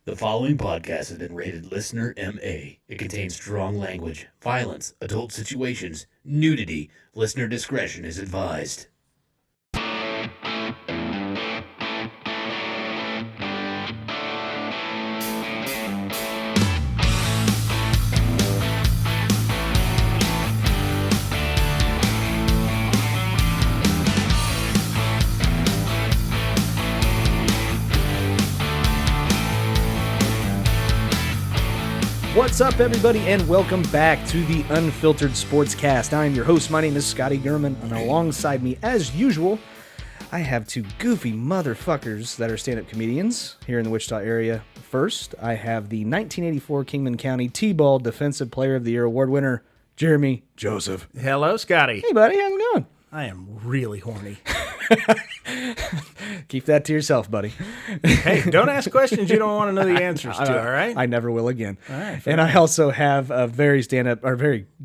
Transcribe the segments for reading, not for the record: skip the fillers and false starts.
The following podcast has been rated Listener MA. It contains strong language, violence, adult situations, nudity. Listener discretion is advised. What's up, everybody, and welcome back to the Unfiltered Sportscast. I'm your host. My name is Scotty Gurman, and alongside me, as usual, I have two goofy motherfuckers that are stand-up comedians here in the Wichita area. First, I have the 1984 Kingman County T-Ball Defensive Player of the Year award winner, Jeremy Joseph. Hello, Scotty. Hey, buddy, how's it going? I am really horny. Keep that to yourself, buddy. Hey, don't ask questions you don't want to know the answers to, all right? I never will again. All right. And I also have a very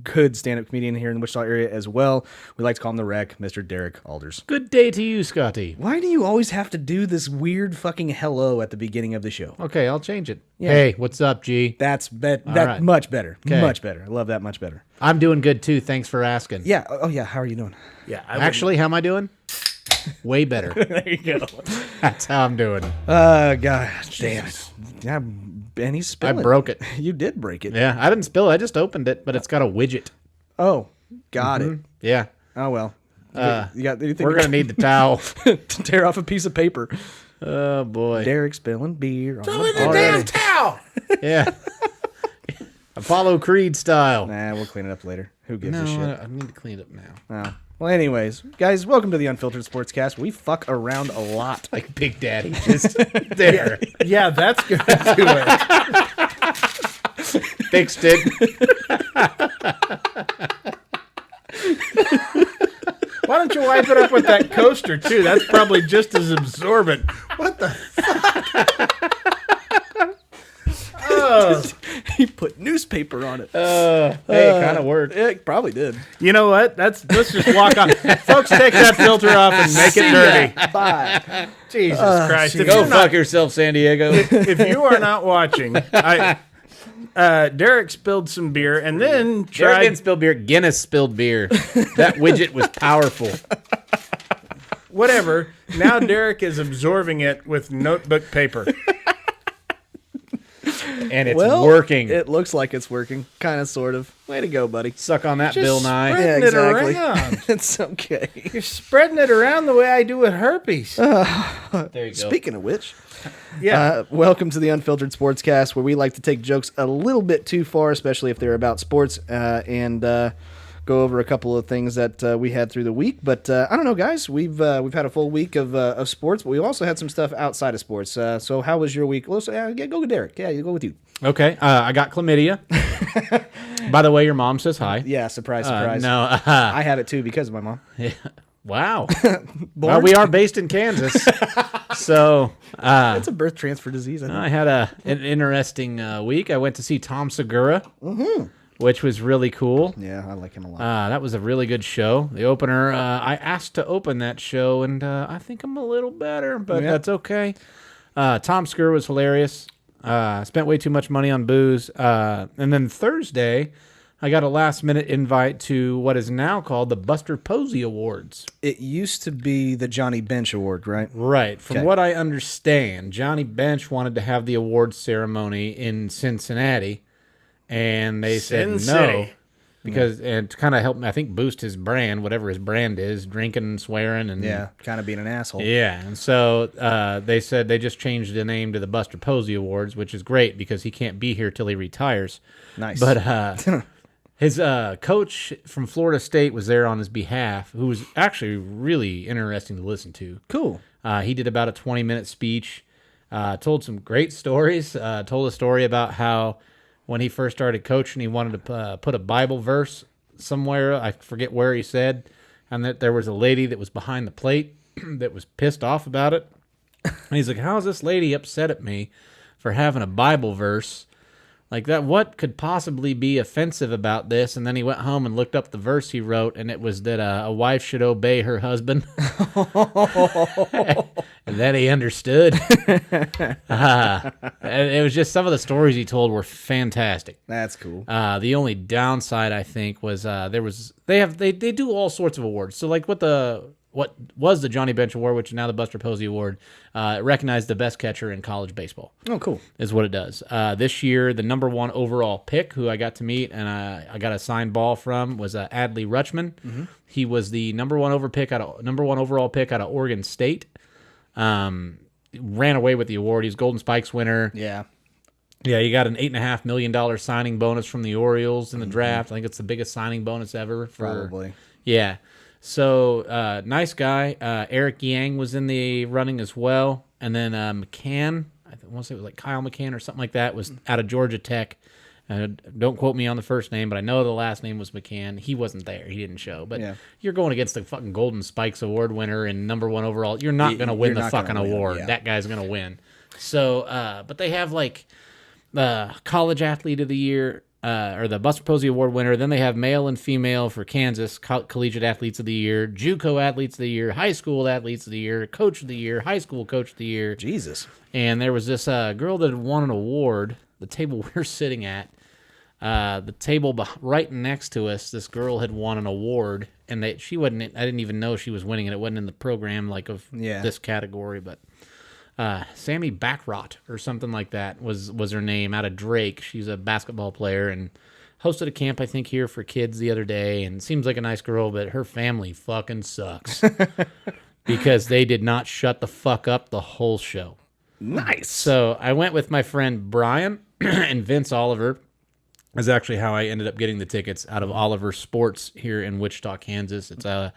good stand-up comedian here in the Wichita area as well. We like to call him the Wreck, Mr. Derek Alders. Good day to you, Scotty. Why do you always have to do this weird fucking hello at the beginning of the show? Okay, I'll change it. Yeah. Hey, what's up, G? That's right. much better. Okay. Much better. I love that much better. I'm doing good, too. Thanks for asking. Yeah. Oh, yeah. How are you doing? Yeah, Actually, how am I doing? Way better. There you go. That's how I'm doing. God damn it. Yeah, and he's I spilling. broke it. You did break it. Yeah, I didn't spill it. I just opened it, but it's got a widget. Oh, got it. Yeah. Oh, well. You think We're going to need the towel. to tear off a piece of paper. Oh, boy. Derek spilling beer. Throw in the damn towel! Yeah. Apollo Creed style. Nah, we'll clean it up later. Who gives No, a shit? I need to clean it up now. Oh. Well, anyways, guys, welcome to the Unfiltered Sportscast. We fuck around a lot. Like Big Daddy just there. Yeah, that's going to do it. Fixed it. Why don't you wipe it up with that coaster, too? That's probably just as absorbent. What the fuck? Oh. He put newspaper on it. Hey, it kind of worked. It probably did. You know what? Let's just walk on. Folks, take that filter off and make it dirty. Bye. Jesus Christ. If Go you're fuck yourself, San Diego. if you are not watching, Derek spilled some beer and then Derek tried. didn't spill beer. Guinness spilled beer. That widget was powerful. Whatever. Now Derek is absorbing it with notebook paper. And it's working. It looks like it's working. Kind of, sort of. Way to go, buddy. Suck on that, Just Bill Nye. spread- Yeah, Spreading it exactly. around. It's okay. You're spreading it around the way I do with herpes. There you go. Speaking of which, Yeah. welcome to the Unfiltered Sportscast, where we like to take jokes a little bit too far, especially if they're about sports, and go over a couple of things that we had through the week. But I don't know, guys. We've had a full week of sports, but we also had some stuff outside of sports. So how was your week? Well, go with Derek. Yeah, you go with you. Okay, I got chlamydia. By the way, your mom says hi. Yeah, surprise, surprise. No. I have it too because of my mom. Wow. Well, we are based in Kansas. So It's a birth transfer disease. I think. I had an interesting week. I went to see Tom Segura, which was really cool. Yeah, I like him a lot. That was a really good show. The opener, I asked to open that show, and I think I'm a little better, but Yeah. that's okay. Tom Segura was hilarious. Spent way too much money on booze. And then Thursday, I got a last-minute invite to what is now called the Buster Posey Awards. It used to be the Johnny Bench Award, right? Right. From Okay. what I understand, Johnny Bench wanted to have the awards ceremony in Cincinnati, and they said Sin no. City. Because and to kind of help, I think, boost his brand, whatever his brand is, drinking and swearing, and Yeah, kind of being an asshole. yeah. And so they said they just changed the name to the Buster Posey Awards, which is great because he can't be here till he retires. Nice. But his coach from Florida State was there on his behalf, who was actually really interesting to listen to. Cool. He did about a 20-minute speech, told some great stories, told a story about how when he first started coaching, he wanted to put a Bible verse somewhere. I forget where he said, and that there was a lady that was behind the plate that was pissed off about it. And he's like, how is this lady upset at me for having a Bible verse Like that, what could possibly be offensive about this? And then he went home and looked up the verse he wrote, and it was that a wife should obey her husband. And then he understood. And it was just some of the stories he told were fantastic. That's cool. The only downside, I think, was they do all sorts of awards. So like what was the Johnny Bench Award, which is now the Buster Posey Award, recognized the best catcher in college baseball. Oh, cool. Is what it does. This year, the number 1 overall pick, who I got to meet and I got a signed ball from, was Adley Rutschman. Mm-hmm. He was the number 1 overall pick out of Oregon State. Ran away with the award. He's Golden Spikes winner. Yeah. Yeah, you got an $8.5 million signing bonus from the Orioles in the draft. I think it's the biggest signing bonus ever. Probably. Yeah. So, nice guy. Eric Yang was in the running as well. And then McCann, I want to say it was like Kyle McCann or something like that, was out of Georgia Tech. Don't quote me on the first name, but I know the last name was McCann. He wasn't there. He didn't show. But you're going against the fucking Golden Spikes Award winner and number 1 overall. You're not going to win the fucking award. Yeah. That guy's going to win. So, but they have like the College Athlete of the Year, or the Buster Posey Award winner. Then they have male and female for Kansas, Collegiate Athletes of the Year, JUCO Athletes of the Year, High School Athletes of the Year, Coach of the Year, High School Coach of the Year. Jesus. And there was this girl that had won an award, the table we're sitting at. The table right next to us, this girl had won an award, and she wasn't. I didn't even know she was winning it. It wasn't in the program like of this category, but Sammy Backrot or something like that was her name, out of Drake. She's a basketball player and hosted a camp, I think, here for kids the other day, and seems like a nice girl, but her family fucking sucks because they did not shut the fuck up the whole show. Nice. So I went with my friend Brian and Vince Oliver. Is actually how I ended up getting the tickets out of Oliver Sports here in Wichita, Kansas. It's a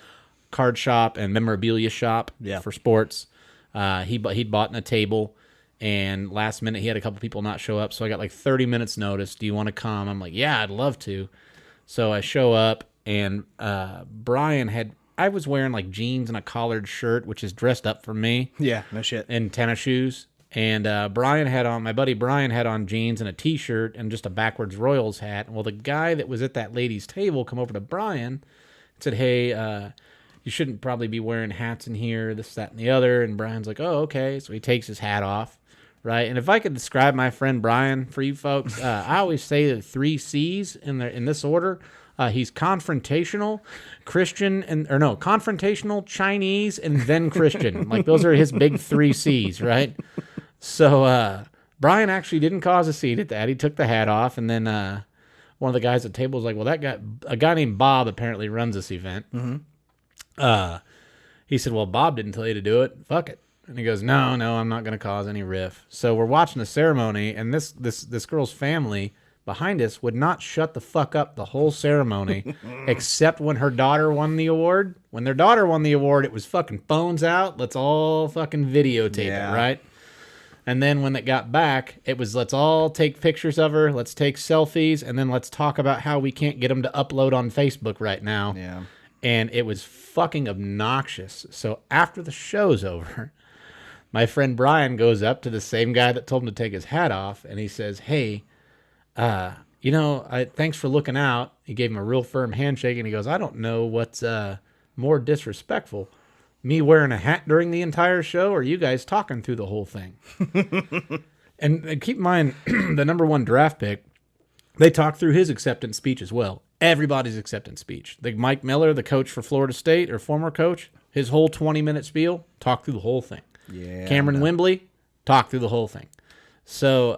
card shop and memorabilia shop for sports. He'd bought in a table, and last minute he had a couple people not show up, so I got like 30 minutes notice. Do you want to come? I'm like, yeah, I'd love to. So I show up, and I was wearing like jeans and a collared shirt, which is dressed up for me. Yeah, no shit. And tennis shoes. And my buddy Brian had on jeans and a T-shirt and just a backwards Royals hat. Well, the guy that was at that lady's table come over to Brian and said, hey, you shouldn't probably be wearing hats in here, this, that, and the other. And Brian's like, oh, okay. So he takes his hat off, right? And if I could describe my friend Brian for you folks, I always say the 3 C's in this order. He's confrontational, confrontational, Chinese, and then Christian. Like, those are his big 3 C's, right? So Brian actually didn't cause a seat at that. He took the hat off, and then one of the guys at the table was like, well, a guy named Bob apparently runs this event. Mm-hmm. He said, well, Bob didn't tell you to do it. Fuck it. And he goes, no, I'm not going to cause any riff. So we're watching the ceremony, and this girl's family behind us would not shut the fuck up the whole ceremony, except when her daughter won the award. When their daughter won the award, it was fucking phones out. Let's all fucking videotape it, right? And then when it got back, it was let's all take pictures of her, let's take selfies, and then let's talk about how we can't get them to upload on Facebook right now. Yeah. And it was fucking obnoxious. So after the show's over, my friend Brian goes up to the same guy that told him to take his hat off, and he says, hey, thanks for looking out. He gave him a real firm handshake, and he goes, I don't know what's more disrespectful, me wearing a hat during the entire show or you guys talking through the whole thing. And keep in mind, the number 1 draft pick, they talked through his acceptance speech as well. Everybody's acceptance speech. Mike Miller, the coach for Florida State, or former coach, his whole 20-minute spiel, talked through the whole thing. Yeah. Cameron Wembley, talked through the whole thing. So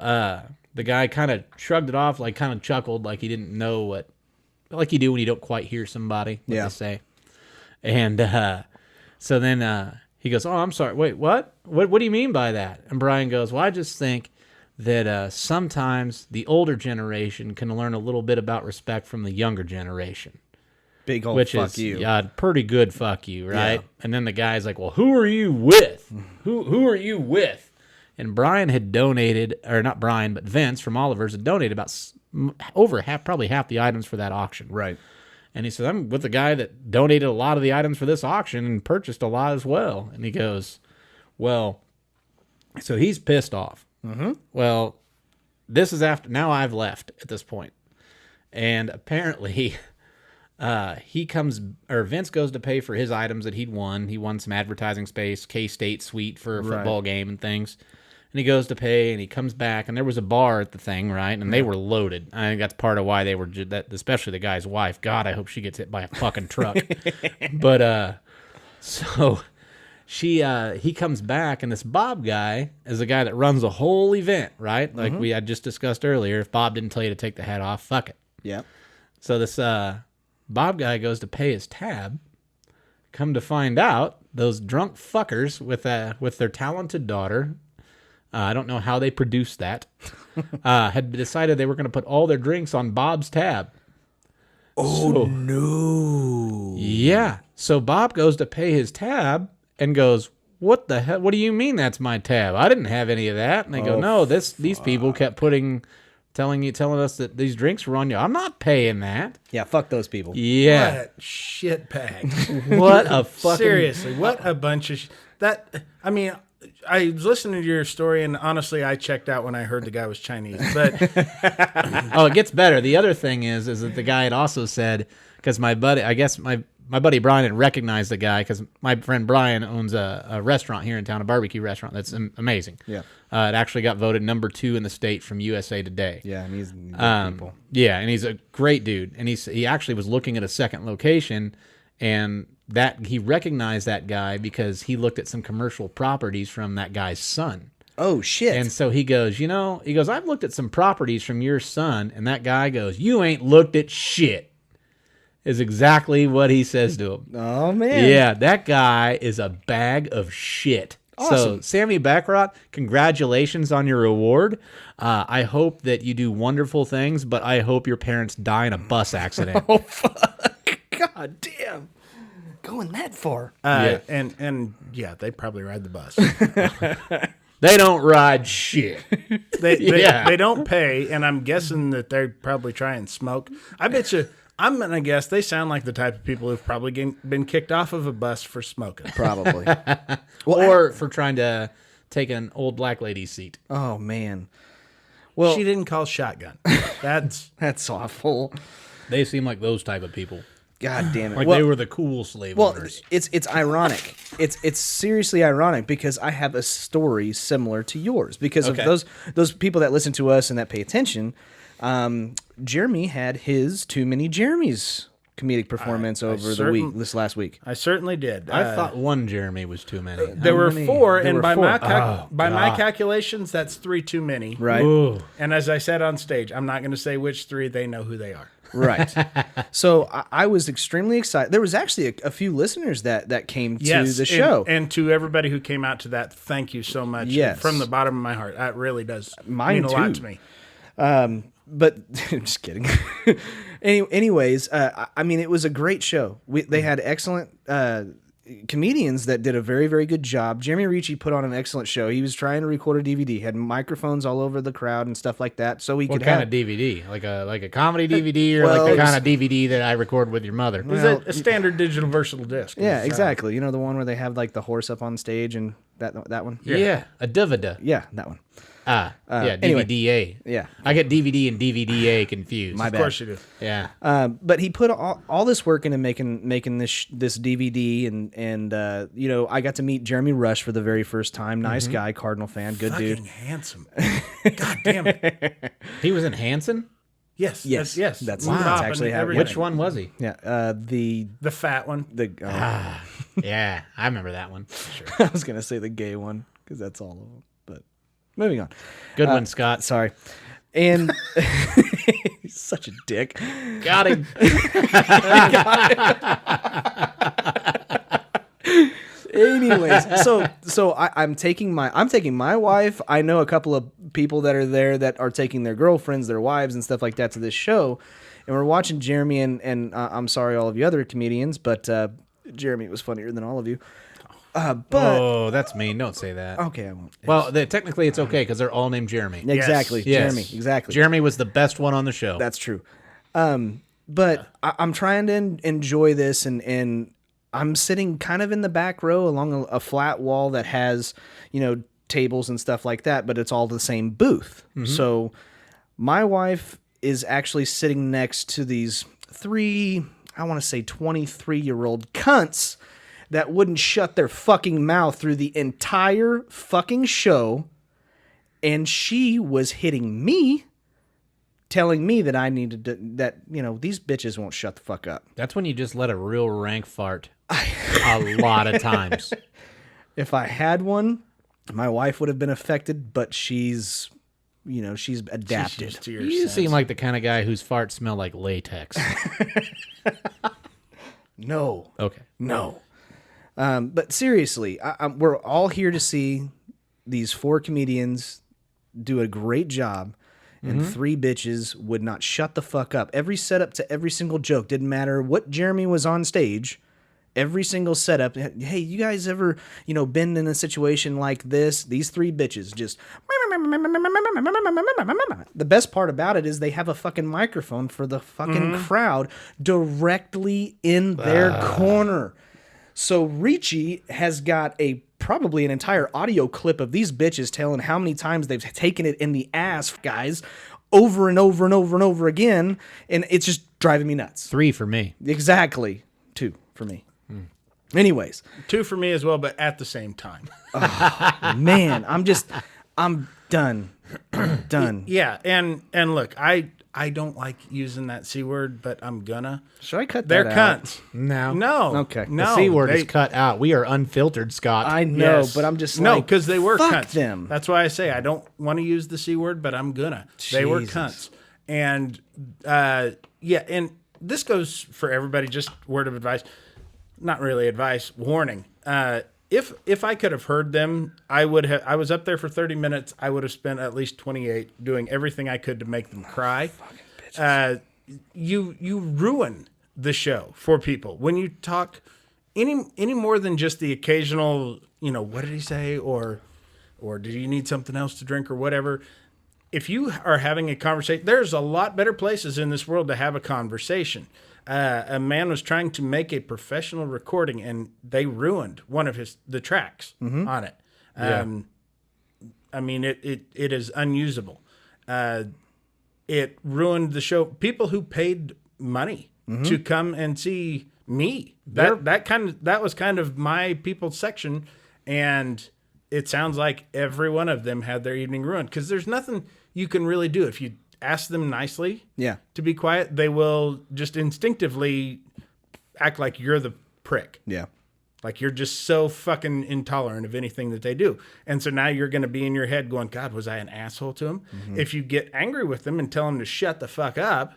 the guy kind of shrugged it off, like kind of chuckled, like he didn't know like you do when you don't quite hear somebody what they say. And so then he goes, oh, I'm sorry. Wait, what? What do you mean by that? And Brian goes, well, I just think that sometimes the older generation can learn a little bit about respect from the younger generation. Big old fuck you. Yeah, pretty good fuck you, right? Yeah. And then the guy's like, well, who are you with? Who are you with? And Brian had donated, or not Brian, but Vince from Oliver's had donated about probably half the items for that auction. Right. And he said, I'm with the guy that donated a lot of the items for this auction and purchased a lot as well. And he goes, well, so he's pissed off. Mm-hmm. Well, this is after, now I've left at this point. And apparently Vince goes to pay for his items that he'd won. He won some advertising space, K-State suite for a football game and things. And he goes to pay, and he comes back, and there was a bar at the thing, right? And they were loaded. I think that's part of why they were, especially the guy's wife. God, I hope she gets hit by a fucking truck. But so he comes back, and this Bob guy is the guy that runs the whole event, right? Like we had just discussed earlier. If Bob didn't tell you to take the hat off, fuck it. Yeah. So this Bob guy goes to pay his tab. Come to find out, those drunk fuckers with their talented daughter, I don't know how they produced that, had decided they were going to put all their drinks on Bob's tab. Oh, no. Yeah. So Bob goes to pay his tab and goes, what the hell? What do you mean that's my tab? I didn't have any of that. And they go, no, these people kept telling us that these drinks were on you. I'm not paying that. Yeah, fuck those people. Yeah. What a shit bag. What a fucking... Seriously, what a bunch of... I mean, I was listening to your story, and honestly, I checked out when I heard the guy was Chinese. But Oh, it gets better. The other thing is that the guy had also said, because my buddy Brian had recognized the guy, because my friend Brian owns a restaurant here in town, a barbecue restaurant that's amazing. Yeah. It actually got voted number 2 in the state from USA Today. Yeah, and he's good people. Yeah, and he's a great dude. And he actually was looking at a second location, and that he recognized that guy because he looked at some commercial properties from that guy's son. Oh, shit. And so he goes, I've looked at some properties from your son, and that guy goes, you ain't looked at shit. Is exactly what he says to him. Oh, man. Yeah, that guy is a bag of shit. Awesome. So, Sammy Baccarat, congratulations on your award. I hope that you do wonderful things, but I hope your parents die in a bus accident. Oh, fuck. God damn. Going that far. Yeah. And they probably ride the bus. They don't ride shit. They don't pay, and I'm guessing that they're probably trying to smoke. I bet you... I'm going to guess they sound like the type of people who've probably been kicked off of a bus for smoking. Probably. Or for trying to take an old black lady's seat. Oh, man. Well, She didn't call shotgun. That's awful. They seem like those type of people. God damn it. Like well, they were the cool slave well, owners. it's ironic. It's seriously ironic because I have a story similar to yours because Okay. of those people that listen to us and that pay attention. Jeremy had his Too Many Jeremys comedic performance over the week, this last week. I certainly did. I thought one Jeremy was too many. There were many? 4, There and were by 4. my calculations, that's 3 too many. Right. Ooh. And as I said on stage, I'm not going to say which 3. They know who they are. Right. So I was extremely excited. There was actually a few listeners that came to the show. And to everybody who came out to that, thank you so much. Yes. From the bottom of my heart. That really does Mine mean a lot too. to me. But just kidding. Anyways, I mean, it was a great show. They had excellent comedians that did a very, very good job. Jeremy Ricci put on an excellent show. He was trying to record a DVD, had microphones all over the crowd and stuff like that, so we What could kind have of DVD? Like a comedy DVD or Well, like the it's- kind of DVD that I record with your mother? It was a standard digital versatile disc. Yeah, It's, exactly. You know the one where they have like the horse up on stage and that one. Yeah, a DVD. Yeah, that one. Yeah, anyway. DVDA. Yeah. I get DVD and DVDA confused. My Of bad. course you do. Yeah. But he put all this work into making this DVD, and I got to meet Jeremy Rush for the very first time. Nice guy, Cardinal fan, good Fucking dude. handsome. God damn it. He was in Hanson? Yes. Yes, Yes. that's Wow. actually how. Everything. Which one was he? Yeah, the The fat one. Yeah, I remember that one. I was gonna say the gay one because that's all of them. But moving on. Good one, Scott. Sorry. And he's such a dick. Got him. Anyways, so I'm taking my wife. I know a couple of people that are there that are taking their girlfriends, their wives, and stuff like that to this show, and we're watching Jeremy and I'm sorry all of you other comedians, but Jeremy was funnier than all of you. But Oh, that's mean. Don't say that. okay, I won't. Well, technically it's okay because they're all named Jeremy. Exactly, Yes. Jeremy. Exactly. Jeremy was the best one on the show. That's true. But I'm trying to enjoy this, and I'm sitting kind of in the back row along a flat wall that has, tables and stuff like that, but it's all the same booth. So My wife is actually sitting next to these 3, I want to say 23-year-old cunts that wouldn't shut their fucking mouth through the entire fucking show. And she was hitting me, telling me that I needed to, that, these bitches won't shut the fuck up. That's when you just let a real rank fart a lot of times. If I had one, my wife would have been affected, but she's adapted. You seem like the kind of guy whose farts smell like latex. No. Okay. No. But seriously, we're all here to see these 4 comedians do a great job, and 3 bitches would not shut the fuck up. Every setup to every single joke, didn't matter what Jeremy was on stage, every single setup. Hey, you guys ever, been in a situation like this? These 3 bitches just... The best part about it is they have a fucking microphone for the fucking crowd directly in their corner. So Ricci has got probably an entire audio clip of these bitches telling how many times they've taken it in the ass, guys, over and over and over and over again, and it's just driving me nuts. 3 for me. Exactly. 2 for me. Anyways. 2 for me as well, but at the same time. Oh, man, I'm done. I'm done. Yeah, and look, I don't like using that C word, but I'm gonna. Should I cut They're that out? cunts. No. Okay. No. The C word is cut out. We are unfiltered, Scott. I know, Yes. but I'm just no, like, because they were fuck cunts. them. That's why I say I don't want to use the C word, but I'm gonna. They were Jesus. cunts, and yeah, and this goes for everybody. Just word of advice, not really advice. Warning. If I could have heard them, I would have. I was up there for 30 minutes. I would have spent at least 28 doing everything I could to make them cry. You ruin the show for people when you talk any more than just the occasional. What did he say, or do you need something else to drink or whatever. If you are having a conversation, there's a lot better places in this world to have a conversation. A man was trying to make a professional recording, and they ruined one of the tracks on it. I mean, it is unusable. It ruined the show. People who paid money to come and see me, that was kind of my people's section, and it sounds like every one of them had their evening ruined because there's nothing you can really do if you ask them nicely to be quiet. They will just instinctively act like you're the prick. Yeah. Like you're just so fucking intolerant of anything that they do. And so now you're going to be in your head going, God, was I an asshole to him? If you get angry with them and tell them to shut the fuck up,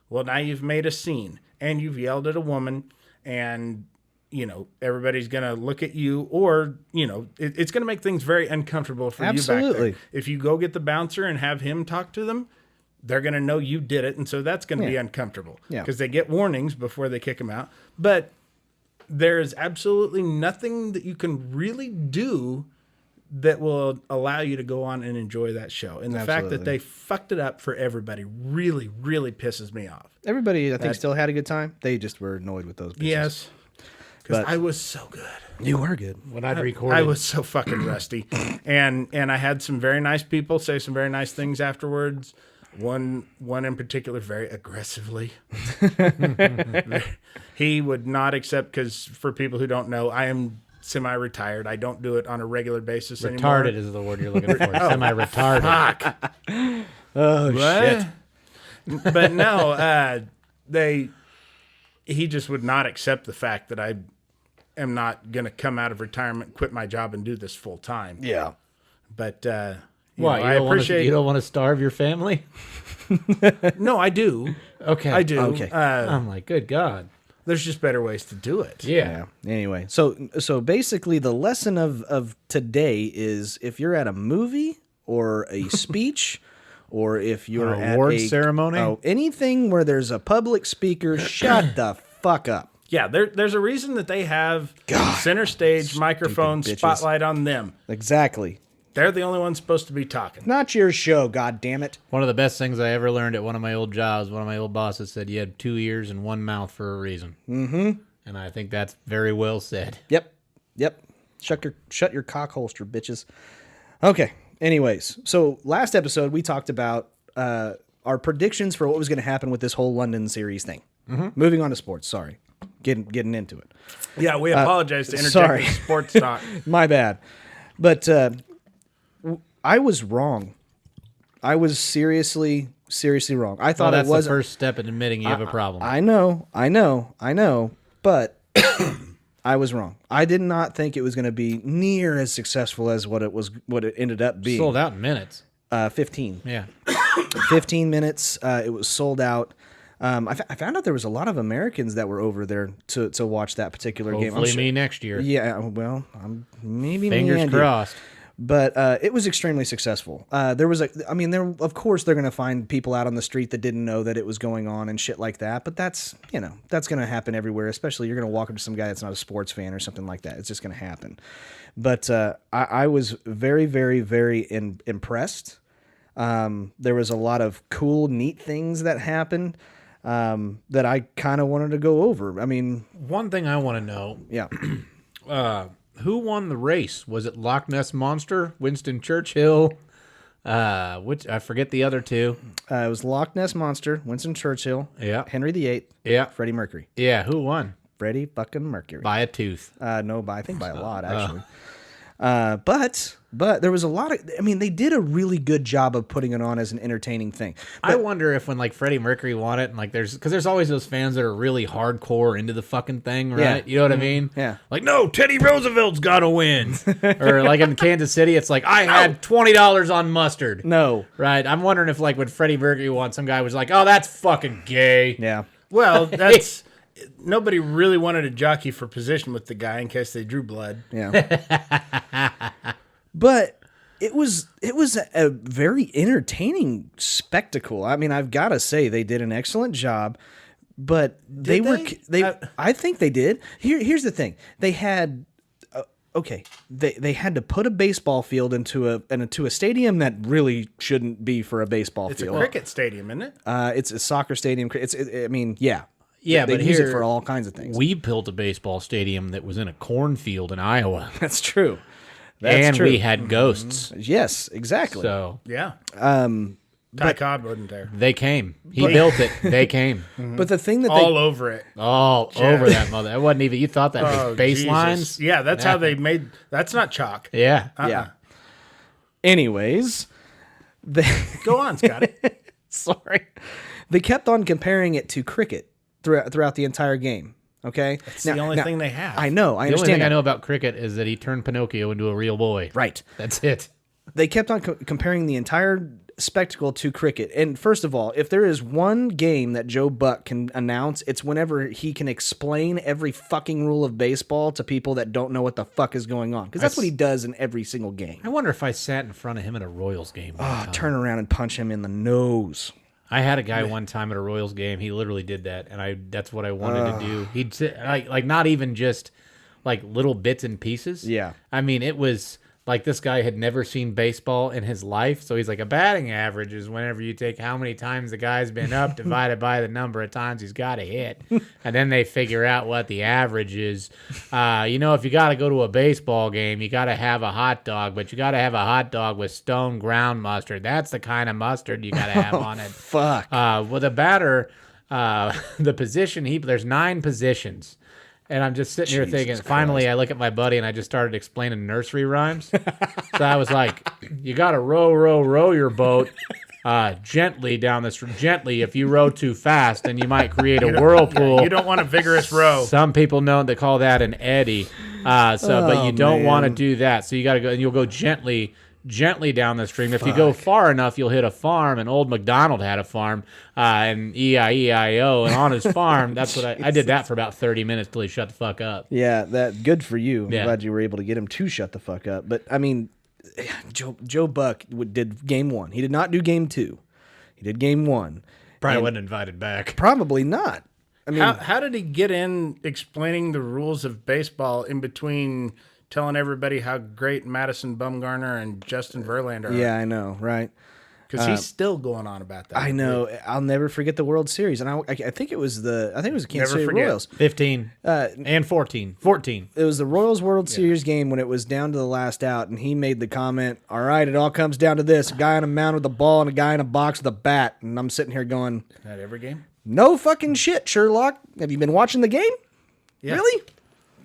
well, now you've made a scene and you've yelled at a woman and, everybody's going to look at you or, it's going to make things very uncomfortable for you back there. If you go get the bouncer and have him talk to them, they're going to know you did it. And so that's going to be uncomfortable because they get warnings before they kick them out. But there is absolutely nothing that you can really do that will allow you to go on and enjoy that show. And the fact that they fucked it up for everybody really, really pisses me off. Everybody, I think, still had a good time. They just were annoyed with those bitches. Yes. Because I was so good. You were good. When I'd recorded, I was so fucking rusty. And I had some very nice people say some very nice things afterwards. One in particular, very aggressively. He would not accept, because for people who don't know, I am semi-retired. I don't do it on a regular basis anymore. retarded is the word you're looking for. Semi-retarded. Oh, shit. But no, he just would not accept the fact that I am not going to come out of retirement, quit my job, and do this full time. Yeah. But What? I appreciate. You don't want to starve your family? No, I do. Okay. I do. Okay. I'm like, good God. There's just better ways to do it. Yeah. Anyway, so basically the lesson of today is if you're at a movie or a speech or if you're An at award a ceremony? anything where there's a public speaker, shut the fuck up. Yeah, there's a reason that they have center stage microphone bitches. spotlight on them. Exactly. They're the only ones supposed to be talking. Not your show, god damn it. One of the best things I ever learned at one of my old jobs, one of my old bosses said you had 2 ears and 1 mouth for a reason. Mm-hmm. And I think that's very well said. Yep. Shut your cock holster, bitches. Okay. Anyways, so last episode we talked about our predictions for what was going to happen with this whole London series thing. Moving on to sports. Sorry, getting into it. Yeah, we apologize to interject sorry. with sports talk. My bad. But I was wrong. I was seriously wrong. I thought that's it was the first step in admitting you have a problem. I know, but I was wrong. I did not think it was going to be near as successful as what it ended up being. Sold out in minutes. 15. Yeah. 15 minutes. It was sold out. I found out there was a lot of Americans that were over there to watch that particular game. Hopefully me next year. Yeah, well, maybe Fingers me and crossed. But it was extremely successful. Of course they're going to find people out on the street that didn't know that it was going on and shit like that. But that's going to happen everywhere. Especially you're going to walk up to some guy that's not a sports fan or something like that. It's just going to happen. But I was very, very, very impressed. There was a lot of cool, neat things that happened that I kind of wanted to go over. I mean, one thing I want to know. Yeah. Who won the race? Was it Loch Ness Monster, Winston Churchill? Which I forget the other two. It was Loch Ness Monster, Winston Churchill, Yeah. Henry VIII, Yeah. Freddie Mercury. Yeah, who won? Freddie fucking Mercury. By a tooth. No, I think by a lot, actually. But there was a lot of, they did a really good job of putting it on as an entertaining thing. But, I wonder if when like Freddie Mercury won it, and like there's always those fans that are really hardcore into the fucking thing, right? Yeah. You know what I mean? Yeah. Like, no, Teddy Roosevelt's got to win. Or like in Kansas City, it's like, I had $20 on mustard. No. Right? I'm wondering if like when Freddie Mercury won, some guy was like, oh, that's fucking gay. Yeah. Well, that's nobody really wanted to jockey for position with the guy in case they drew blood. Yeah. But it was a very entertaining spectacle. I mean, I've got to say they did an excellent job, but they I think they did. Here's the thing. They had they had to put a baseball field into a stadium that really shouldn't be for a baseball It's field. a cricket stadium, isn't it? It's a soccer stadium. Yeah. Yeah, they but use here it for all kinds of things. we built a baseball stadium that was in a cornfield in Iowa. That's true. That's and true. we had ghosts. Yes, exactly. So Yeah. Ty Cobb wasn't there. they came. He built it. They came. But the thing that All over it. All over that mother. It wasn't even, you thought that was baselines? Jesus. Yeah, that's how they made. That's not chalk. Yeah. yeah. Anyways, Go on, Scotty. sorry, they kept on comparing it to cricket throughout the entire game. Okay, It's the only thing they have. I know. I The only understand. thing I that. know about cricket is that he turned Pinocchio into a real boy. Right. That's it. They kept on comparing the entire spectacle to cricket. And first of all, if there is one game that Joe Buck can announce, it's whenever he can explain every fucking rule of baseball to people that don't know what the fuck is going on. Because that's what he does in every single game. I wonder if I sat in front of him at a Royals game one time. Turn around and punch him in the nose. I had a guy one time at a Royals game. He literally did that, and that's what I wanted to do. He'd sit, like not even just like little bits and pieces. Yeah. I mean, it was like this guy had never seen baseball in his life, so he's like, a batting average is whenever you take how many times the guy's been up divided by the number of times he's got to hit, and then they figure out what the average is. If you got to go to a baseball game, you got to have a hot dog, but you got to have a hot dog with stone ground mustard. That's the kind of mustard you got to have on it. Fuck. Well, the batter, the position, there's 9 positions. And I'm just sitting here thinking, finally, I look at my buddy and I just started explaining nursery rhymes. So I was like, you got to row your boat gently down this. Gently, if you row too fast, then you might create a whirlpool. You don't want a vigorous row. Some people know they call that an eddy. But you don't want to do that. So you got to go, and you'll go gently down the stream. If you go far enough, you'll hit a farm. And old MacDonald had a farm, and E-I-E-I-O. And on his farm, that's what I did that for about 30 minutes till he shut the fuck up. Yeah, that good for you. Yeah. I'm glad you were able to get him to shut the fuck up. But I mean, Joe Buck did game 1. He did not do game 2. He did game 1. Probably wasn't invited back. Probably not. I mean, How did he get in explaining the rules of baseball in between telling everybody how great Madison Bumgarner and Justin Verlander are? yeah, I know, right? Because he's still going on about that. I know. I'll never forget the World Series, and I think it was the Kansas City forget. Royals. 15 and 14. 14. It was the Royals World Series game when it was down to the last out, and he made the comment, "All right, it all comes down to this: a guy on a mound with a ball and a guy in a box with a bat." And I'm sitting here going, Not every game? "No fucking shit, Sherlock. Have you been watching the game? Yeah. Really?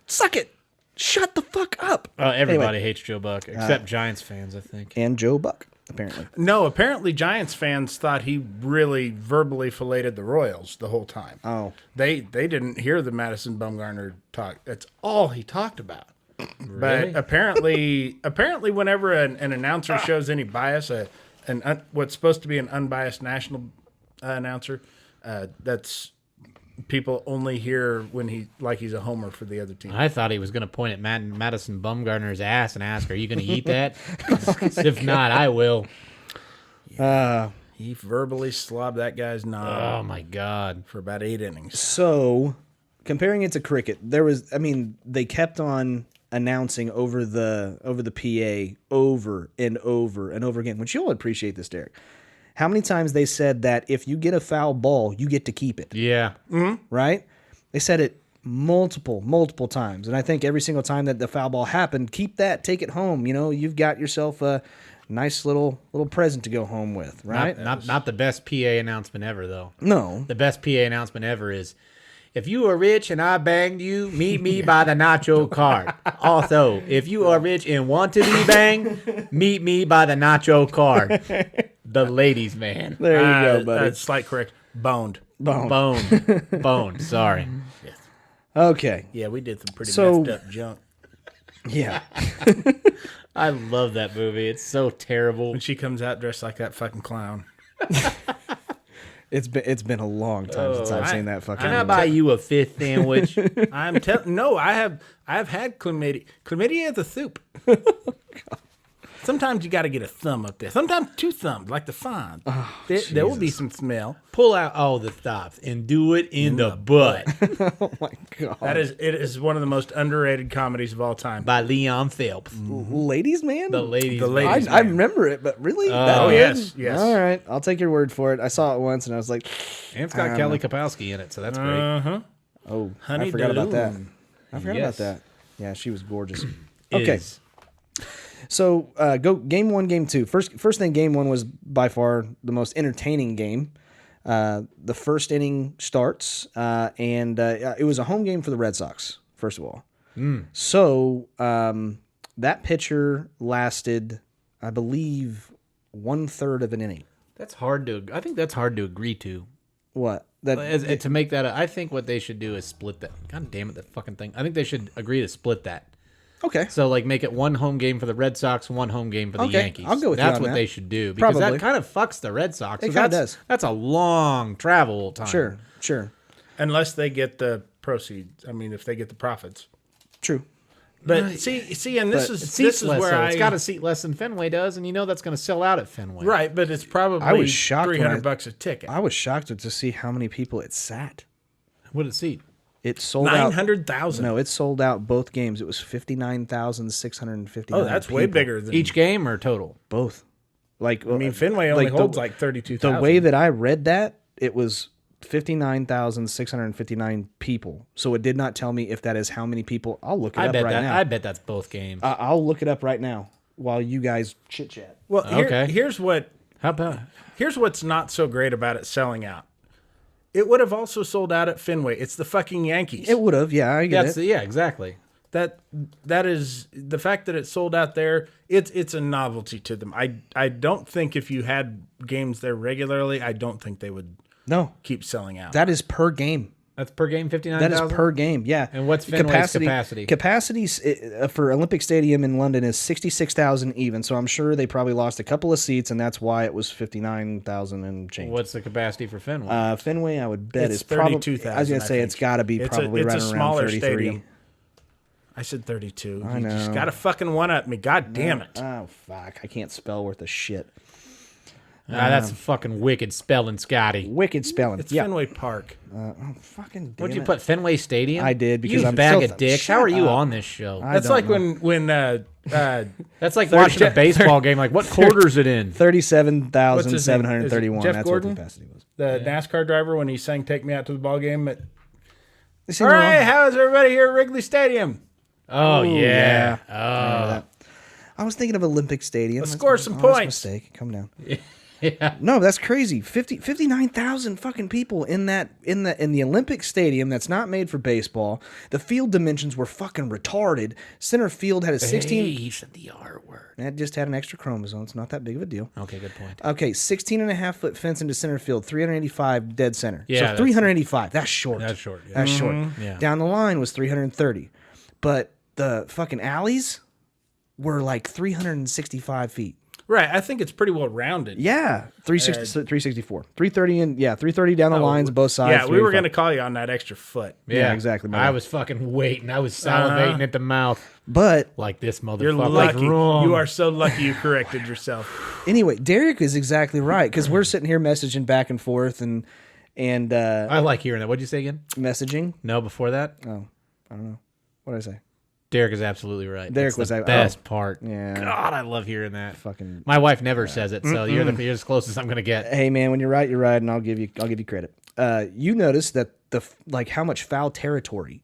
Suck it. Shut the fuck up." Everybody Anyway. hates Joe Buck, except Giants fans, I think. And Joe Buck, apparently. No, apparently Giants fans thought he really verbally filleted the Royals the whole time. Oh. They didn't hear the Madison Bumgarner talk. That's all he talked about. Really? But apparently whenever an announcer shows any bias, what's supposed to be an unbiased national announcer, that's people only hear when he's a homer for the other team. I thought he was going to point at Madison Bumgarner's ass and ask, "Are you going to eat that?" If not, I will. He verbally slobbed that guy's knob Oh, my God. for about 8 innings. So, comparing it to cricket, they kept on announcing over the PA over and over and over again, which you'll appreciate this, Derek. How many times they said that if you get a foul ball, you get to keep it, Yeah. right? They said it multiple times. And I think every single time that the foul ball happened, keep that, take it home. You know, you've got yourself a nice little present to go home with, right? Not the best PA announcement ever, though. No. The best PA announcement ever is, "If you are rich and I banged you, meet me by the nacho cart. Also, if you are rich and want to be banged, meet me by the nacho cart." The ladies' man. There you go, buddy. Slight correct. Boned. Bone. Sorry. Okay. Yeah, we did some pretty So- messed up junk. Yeah. I love that movie. It's so terrible. When she comes out dressed like that fucking clown. It's been a long time since I've seen that fucking Can I movie. buy you a fifth sandwich? No, I've had chlamydia. Chlamydia is a soup. Sometimes you got to get a thumb up there. Sometimes 2 thumbs, like the fine. There will be some smell. Pull out all the stops and do it in the butt. Oh my god. It is one of the most underrated comedies of all time. By Leon Phelps. Ladies Man? The ladies. The ladies. I remember it, but really? That Oh, good? yes. All right. I'll take your word for it. I saw it once and I was like, And it's got Kelly Kapowski in it, so that's great. oh, Honey I forgot about that. Balloon. I forgot Yes. about that. Yeah, she was gorgeous. Okay. Is- So go game 1, game 2. First thing, game 1 was by far the most entertaining game. The first inning starts, and it was a home game for the Red Sox, first of all. So that pitcher lasted, I believe, 1/3 of an inning. I think that's hard to agree to. What? To make that, I think what they should do is split that. God damn it, that fucking thing. I think they should agree to split that. Okay. So, like, make it 1 home game for the Red Sox, 1 home game for the Okay, Yankees. I'll go with you That's on what that. they should do because Probably. that kind of fucks the Red Sox. It So kinda that's- does. That's a long travel time. Sure. Unless they get the proceeds. I mean, if they get the profits. True. But see, and this It's is seats less, where so it's got a seat less than Fenway does, and you know that's going to sell out at Fenway. right, but it's probably I was shocked when $300 a ticket. I was shocked to see how many people it sat. What did it seat? It sold out. 900,000. No, it sold out both games. It was 59,659. Oh, that's way bigger than Each game or total? Both. Like, I mean, Fenway only holds like 32,000. The way that I read that, it was 59,659 people. So it did not tell me if that is how many people. I'll look it up right now. I bet that's both games. I'll look it up right now while you guys chit chat. Well, Okay. here's How about? here's what's not so great about it selling out. It would have also sold out at Fenway. It's the fucking Yankees. It would have, yeah, I get it. Yeah, exactly. That is the fact that it sold out there. It's a novelty to them. I don't think if you had games there regularly, I don't think they would No, keep selling out. that is per game. That's per game, 59,000? That is per game, yeah. And what's Fenway's capacity? Capacity for Olympic Stadium in London is 66,000 even. So I'm sure they probably lost a couple of seats, and that's why it was 59,000 and change. What's the capacity for Fenway? Fenway, I would bet It's is probably. 32,000, I was gonna I say think. it's got to be It's probably a right around smaller 33. stadium. I said 32. I You just know. got to fucking one up me. God damn it. Oh fuck! I can't spell worth a shit. That's fucking wicked spelling, Scotty. Wicked spelling. It's yeah. Fenway Park. Fucking damn What'd you it. put, Fenway Stadium? I did, because you I'm bag so of dicks. shut How are you up. on this show? That's don't like know. when That's like watching a baseball game. Like, what quarter's it in? 37,731. Jeff That's Gordon? what the capacity was. the NASCAR driver when he sang "Take Me Out to the Ball Game." All See, right, how's everybody here at Wrigley Stadium? Oh, yeah. I was thinking of Olympic Stadium. Let's That's score my some honest points. Mistake. Come down. Yeah. No, that's crazy. 59,000 fucking people in the Olympic Stadium that's not made for baseball. The field dimensions were fucking retarded. Center field had a 16. Hey, you said the R word. That just had an extra chromosome. It's not that big of a deal. Okay, good point. Okay, 16.5-foot fence into center field, 385 dead center. Yeah, so that's- 385. That's short. That's short, yeah. That's short. Yeah. Down the line was 330. But the fucking alleys were like 365 feet. Right, I think it's pretty well rounded. Yeah, 364. 330 and 330 down the lines, both sides. Yeah, we were 385. going to call you on that extra foot. Yeah, exactly, my I bad. was fucking waiting. I was salivating at the mouth. But Like this motherfucker. You're lucky. Wrong. You are so lucky you corrected yourself. anyway, Derek is exactly right, because we're sitting here messaging back and forth and I like hearing that. What'd you say again? messaging. No, before that? Oh, I don't know. What did I say? Derek is absolutely right. Derek That's was the like, best part. Yeah. God, I love hearing that. Fucking. My wife never says it, so you're as close as I'm gonna get. Hey man, when you're right, and I'll give you credit. You notice that how much foul territory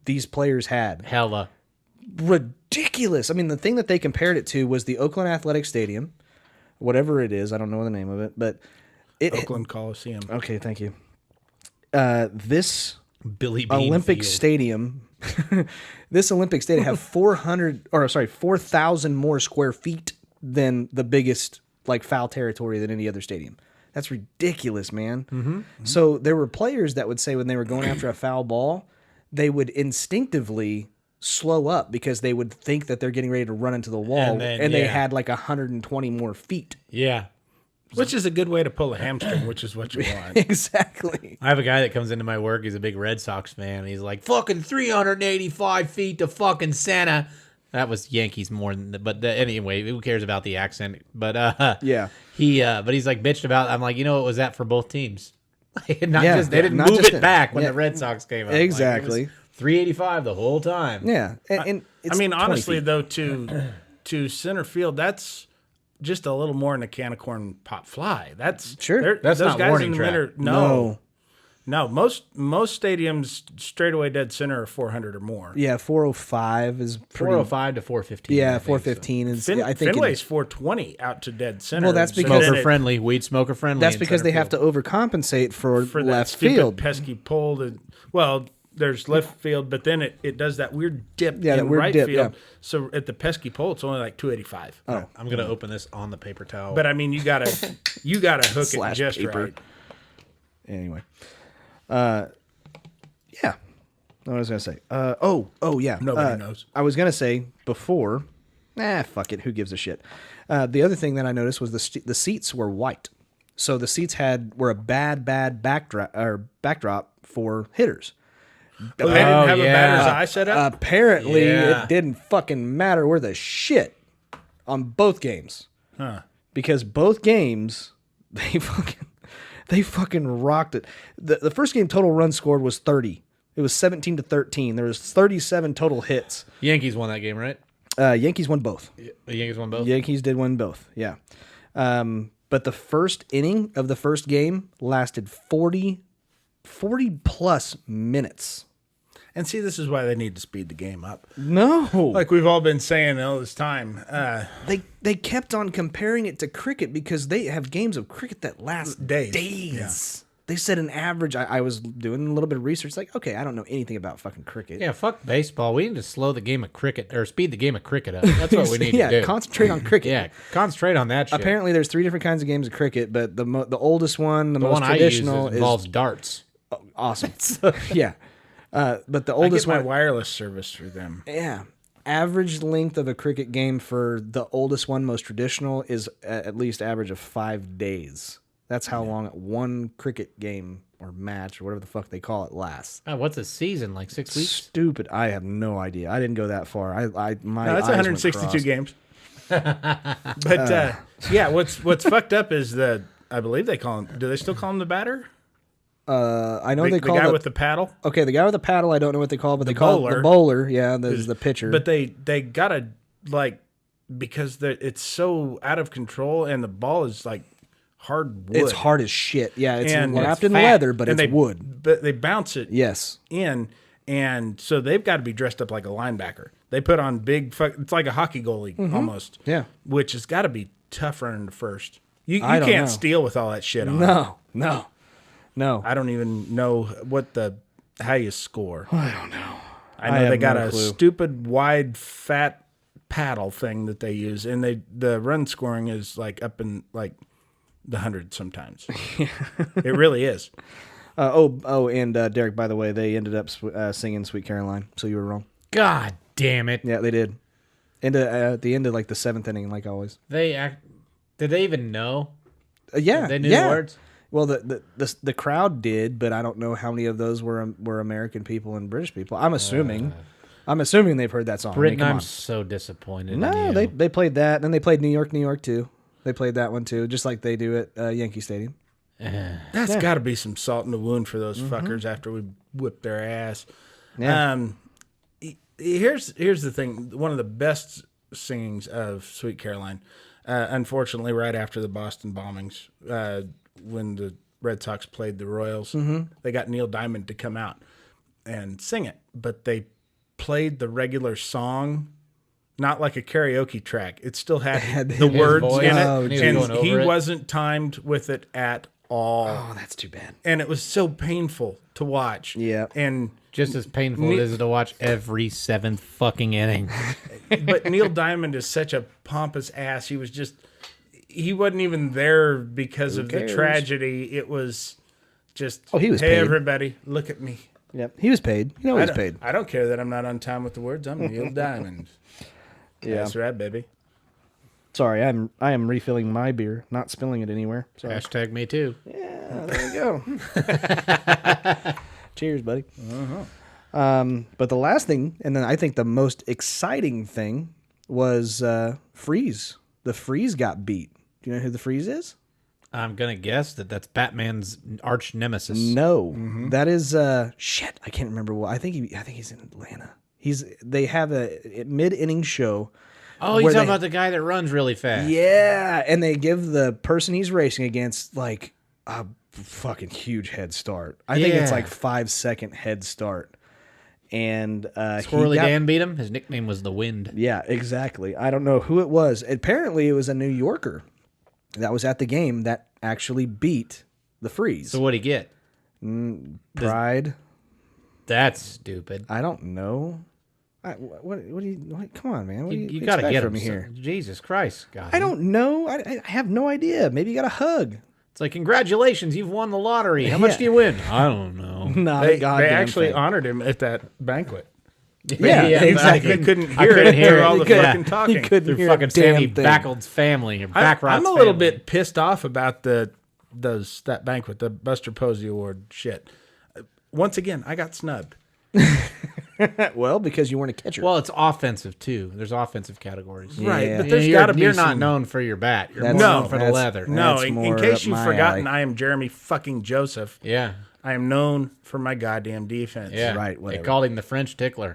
these players had. Hella. Ridiculous. I mean, the thing that they compared it to was the Oakland Athletic Stadium, whatever it is. I don't know the name of it, but Oakland Coliseum. Okay, thank you. This Billy Bean Olympic Field. Stadium, this Olympic Stadium have 4,000 more square feet than the biggest foul territory than any other stadium. That's ridiculous, man. Mm-hmm. So there were players that would say when they were going after a foul ball, they would instinctively slow up because they would think that they're getting ready to run into the wall, and they had 120 more feet. Yeah. Which is a good way to pull a hamstring, which is what you want. Exactly. I have a guy that comes into my work. He's a big Red Sox fan. He's like, fucking 385 feet to fucking Santa. That was Yankees more than, anyway, who cares about the accent? But Yeah. but he's like bitched about. I'm like, what was that for both teams? They didn't not move just it back when yeah. the Red Sox came out. Exactly. Like, it was 385 the whole time. Yeah. And it's I mean, 20 honestly, feet. though, to center field, that's just a little more than a can of corn pop fly. That's Sure. That's those not guys warning in the track. middle. No. Most stadiums straightaway dead center are 400 or more. Yeah, 405 is pretty. 405 to 415. Yeah, I think, 415 is. I think Fenway's 420 out to dead center. Well, that's So because- then Smoker it- friendly, weed smoker friendly. that's in because center they have to field. overcompensate for for that left stupid field. pesky pole. There's left field, but then it does that weird dip Yeah, that in weird right dip, field. yeah. So at the pesky pole, it's only like 285. Oh. I'm gonna open this on the paper towel. But I mean, you gotta hook it Slash just paper. right. Anyway, yeah. What was I gonna say? Oh yeah. Nobody knows. I was gonna say before. Fuck it. Who gives a shit? The other thing that I noticed was the seats were white, so the seats were a bad backdrop for hitters. Well, they didn't have yeah. a batter's eye set up. Apparently, Yeah. it didn't fucking matter where the shit on both games. Because both games, they fucking rocked it. The first game total runs scored was 30. It was 17-13. There was 37 total hits. Yankees won that game, right? Yankees won both. The Yankees won both. Yankees did win both. Yeah. But the first inning of the first game lasted 40 plus minutes. And see, this is why they need to speed the game up. No. Like we've all been saying all this time. They kept on comparing it to cricket because they have games of cricket that last Days. Yeah. They said an average. I was doing a little bit of research. Like, okay, I don't know anything about fucking cricket. Yeah, fuck baseball. We need to slow the game of cricket or speed the game of cricket up. That's what we need yeah, to do. concentrate on cricket. Yeah, concentrate on that shit. Apparently, there's 3 different kinds of games of cricket, but the oldest one, the the most one I use traditional, involves darts. awesome. Yeah, but the I oldest get my one, wireless service through them. yeah. Average length of a cricket game for the oldest one, most traditional, is at least average of 5 days. That's how long one cricket game or match or whatever the fuck they call it lasts. Oh, what's a season? Like 6 weeks? Stupid. I have no idea. I didn't go that far. My No, that's eyes went 162 crossed. games. But yeah, what's fucked up is that I believe they call him. Do they still call him the batter? I know they The call guy the, with the paddle. okay, the guy with the paddle. I don't know what they call, but they call it the bowler. Yeah, the pitcher. But they gotta like because it's so out of control and the ball is like hard wood. It's hard as shit. Yeah, it's And wrapped it's in fat. leather, but And it's wood. But they bounce it Yes. in, and so they've got to be dressed up like a linebacker. They put on it's like a hockey goalie almost. Yeah. Which has got to be tough running to first. You I don't can't know. steal with all that shit on. No. I don't even know how you score. I don't know. I know have they got no a clue. stupid wide fat paddle thing that they use, and the run scoring is like up in like the hundreds sometimes. It really is. And Derek, by the way, they ended up singing "Sweet Caroline," so you were wrong. God damn it. Yeah, they did. At the end of like the 7th inning, like always. Did they even know? Yeah, They knew yeah. the words? Well, the crowd did, but I don't know how many of those were American people and British people. I'm assuming they've heard that song. Britain, come I'm on. so disappointed in No, you. they played that, and then they played New York, New York too. They played that one too, just like they do at Yankee Stadium. That's got to be some salt in the wound for those fuckers after we whip their ass. Yeah. Here's the thing. One of the best singings of Sweet Caroline, unfortunately, right after the Boston bombings, when the Red Sox played the Royals, they got Neil Diamond to come out and sing it, but they played the regular song, not like a karaoke track. It still had the his words voice. in it, Oh, and geez. Going he over it. wasn't timed with it at all. Oh, that's too bad. And it was so painful to watch. Yeah. And Just as painful it is to watch every 7th fucking inning. but Neil Diamond is such a pompous ass. He wasn't even there because of the cares? tragedy. It was just, He was hey, paid. everybody, look at me. Yep, he was paid. You know, he was paid. I don't care that I'm not on time with the words. I'm Neil Diamond. Yeah. That's right, baby. Sorry, I am refilling my beer, not spilling it anywhere. Sorry. Hashtag me too. There you go. Cheers, buddy. But the last thing, and then I think the most exciting thing was Freeze. The Freeze got beat. Do you know who the Freeze is? I'm going to guess that's Batman's arch nemesis. No, that is shit. I can't remember what. I think he's in Atlanta. They have a mid-inning show. Oh, you're where talking they- about the guy that runs really fast. Yeah, and they give the person he's racing against like a fucking huge head start. I think it's Yeah. like 5-second head start. And Squirrely Dan beat him. His nickname was the Wind. Yeah, exactly. I don't know who it was. Apparently, it was a New Yorker that was at the game that actually beat the Freeze. So what'd he get? Pride. That's stupid. I don't know. What do you? Come on, man. What do You you got to expect get from him me here? Jesus Christ, God. I don't know. I have no idea. Maybe you got a hug. It's like, congratulations, you've won the lottery. How much Yeah. do you win? I don't know. Not They a goddamn actually thing. honored him at that banquet. Yeah, exactly. I couldn't I hear couldn't it hear through it. all You the couldn't- fucking talking. you couldn't Through hear fucking a damn Sammy thing. Backold's family or Backrot's I'm a little family. bit pissed off about that banquet, the Buster Posey Award shit. Once again, I got snubbed. Well, because you weren't a catcher. Well, it's offensive too. There's offensive categories. Right, Yeah. but there's You're- got to be You're not some- known for your bat. You're That's- more No, known for the that's- leather. No, That's in more case up you've my forgotten, alley. I am Jeremy fucking Joseph. Yeah. I am known for my goddamn defense. Yeah. Right, They whatever. called him the French tickler.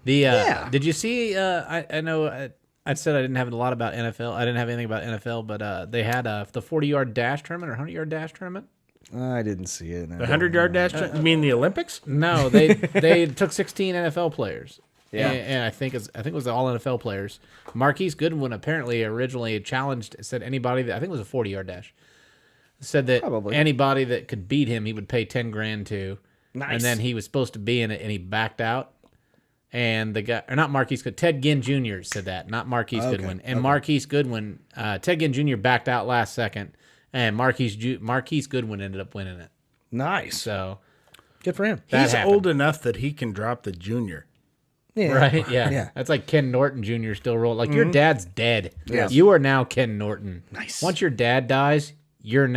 Yeah. Did you see? I know. I said I didn't have a lot about NFL. I didn't have anything about NFL, but they had the 40-yard dash tournament or 100-yard dash tournament. I didn't see it. The 100-yard dash. You mean the Olympics? No, they took 16 NFL players. Yeah. and I think it was all NFL players. Marquise Goodwin apparently originally challenged, said anybody that I think it was a 40-yard dash, said that Probably. anybody that could beat him, he would pay $10,000 to. Nice. And then he was supposed to be in it, and he backed out. And the guy, or not Marquise Goodwin, Ted Ginn Jr. said that, not Marquise Goodwin. And Marquise Goodwin, Ted Ginn Jr. backed out last second, and Marquise Goodwin ended up winning it. Nice. So, Good for him. that He's happened. old enough that he can drop the junior. Yeah. Right? Yeah. Yeah. That's like Ken Norton Jr. still rolling. Like, your dad's dead. Yes. You are now Ken Norton. Nice. Once your dad dies, you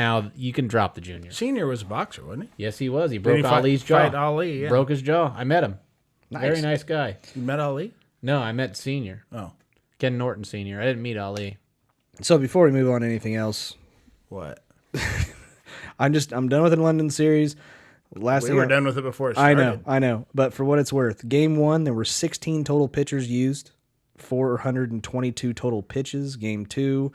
can drop the junior. Senior was a boxer, wasn't he? Yes, he was. He Didn't broke he fight- Ali's jaw. fight Ali, yeah. Broke his jaw. I met him. Nice. Very nice guy. You met Ali? No, I met Senior. Oh, Ken Norton Senior. I didn't meet Ali. So before we move on to anything else, what? I'm done with the London series. Last We thing were done with it before it started. I know. But for what it's worth, game 1, there were 16 total pitchers used, 422 total pitches. Game 2,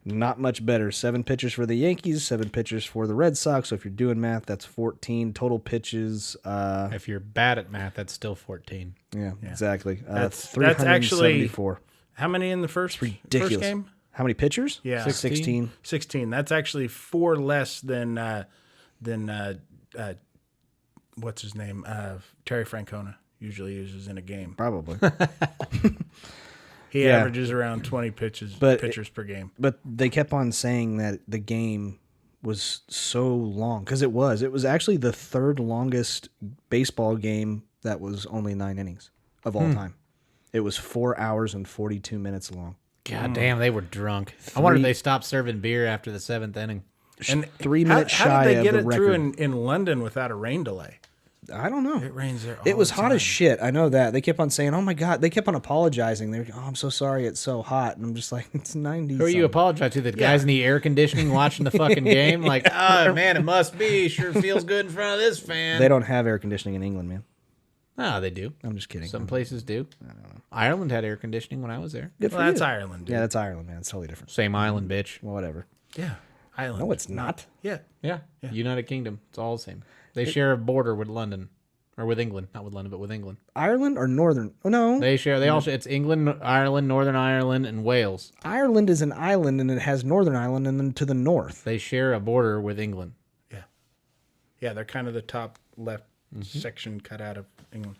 not much better. 7 pitchers for the Yankees, 7 pitchers for the Red Sox. So if you're doing math, that's 14 total pitches. If you're bad at math, that's still 14. Yeah, exactly. That's 374. How many in the first Ridiculous. first game? How many pitchers? Yeah. 16. 16. That's actually 4 less than what's his name? Terry Francona usually uses in a game. Probably. He Yeah. averages around 20 pitchers per game. But they kept on saying that the game was so long because it was actually the third longest baseball game that was only 9 innings of all time. It was 4 hours and 42 minutes long. God damn, they were drunk. I wonder if they stopped serving beer after the 7th inning. And 3 minutes how shy did they of get the it record. through in London without a rain delay? I don't know. It rains there all It was the hot time. as shit. I know that. They kept on saying, "Oh my god!" They kept on apologizing. They were, "Oh, I'm so sorry. It's so hot." And I'm just like, "It's 90." Who are you apologizing to? The guys in the air conditioning watching the fucking game? Like, oh, man, it must be. Sure feels good in front of this fan. They don't have air conditioning in England, man. No, they do. I'm just kidding. Some places do. Ireland had air conditioning when I was there. Good for Well, that's you. Ireland, dude. Yeah, that's Ireland, man. It's totally different. Same island, bitch. Well, whatever. Yeah. Ireland. No, it's not. Yeah. Yeah. United Kingdom. It's all the same. They share a border with London. Or with England. Not with London, but with England. Ireland or Northern? Oh no. They all share. It's England, Ireland, Northern Ireland, and Wales. Ireland is an island, and it has Northern Ireland, and then to the north. They share a border with England. Yeah. Yeah, they're kind of the top left section cut out of England.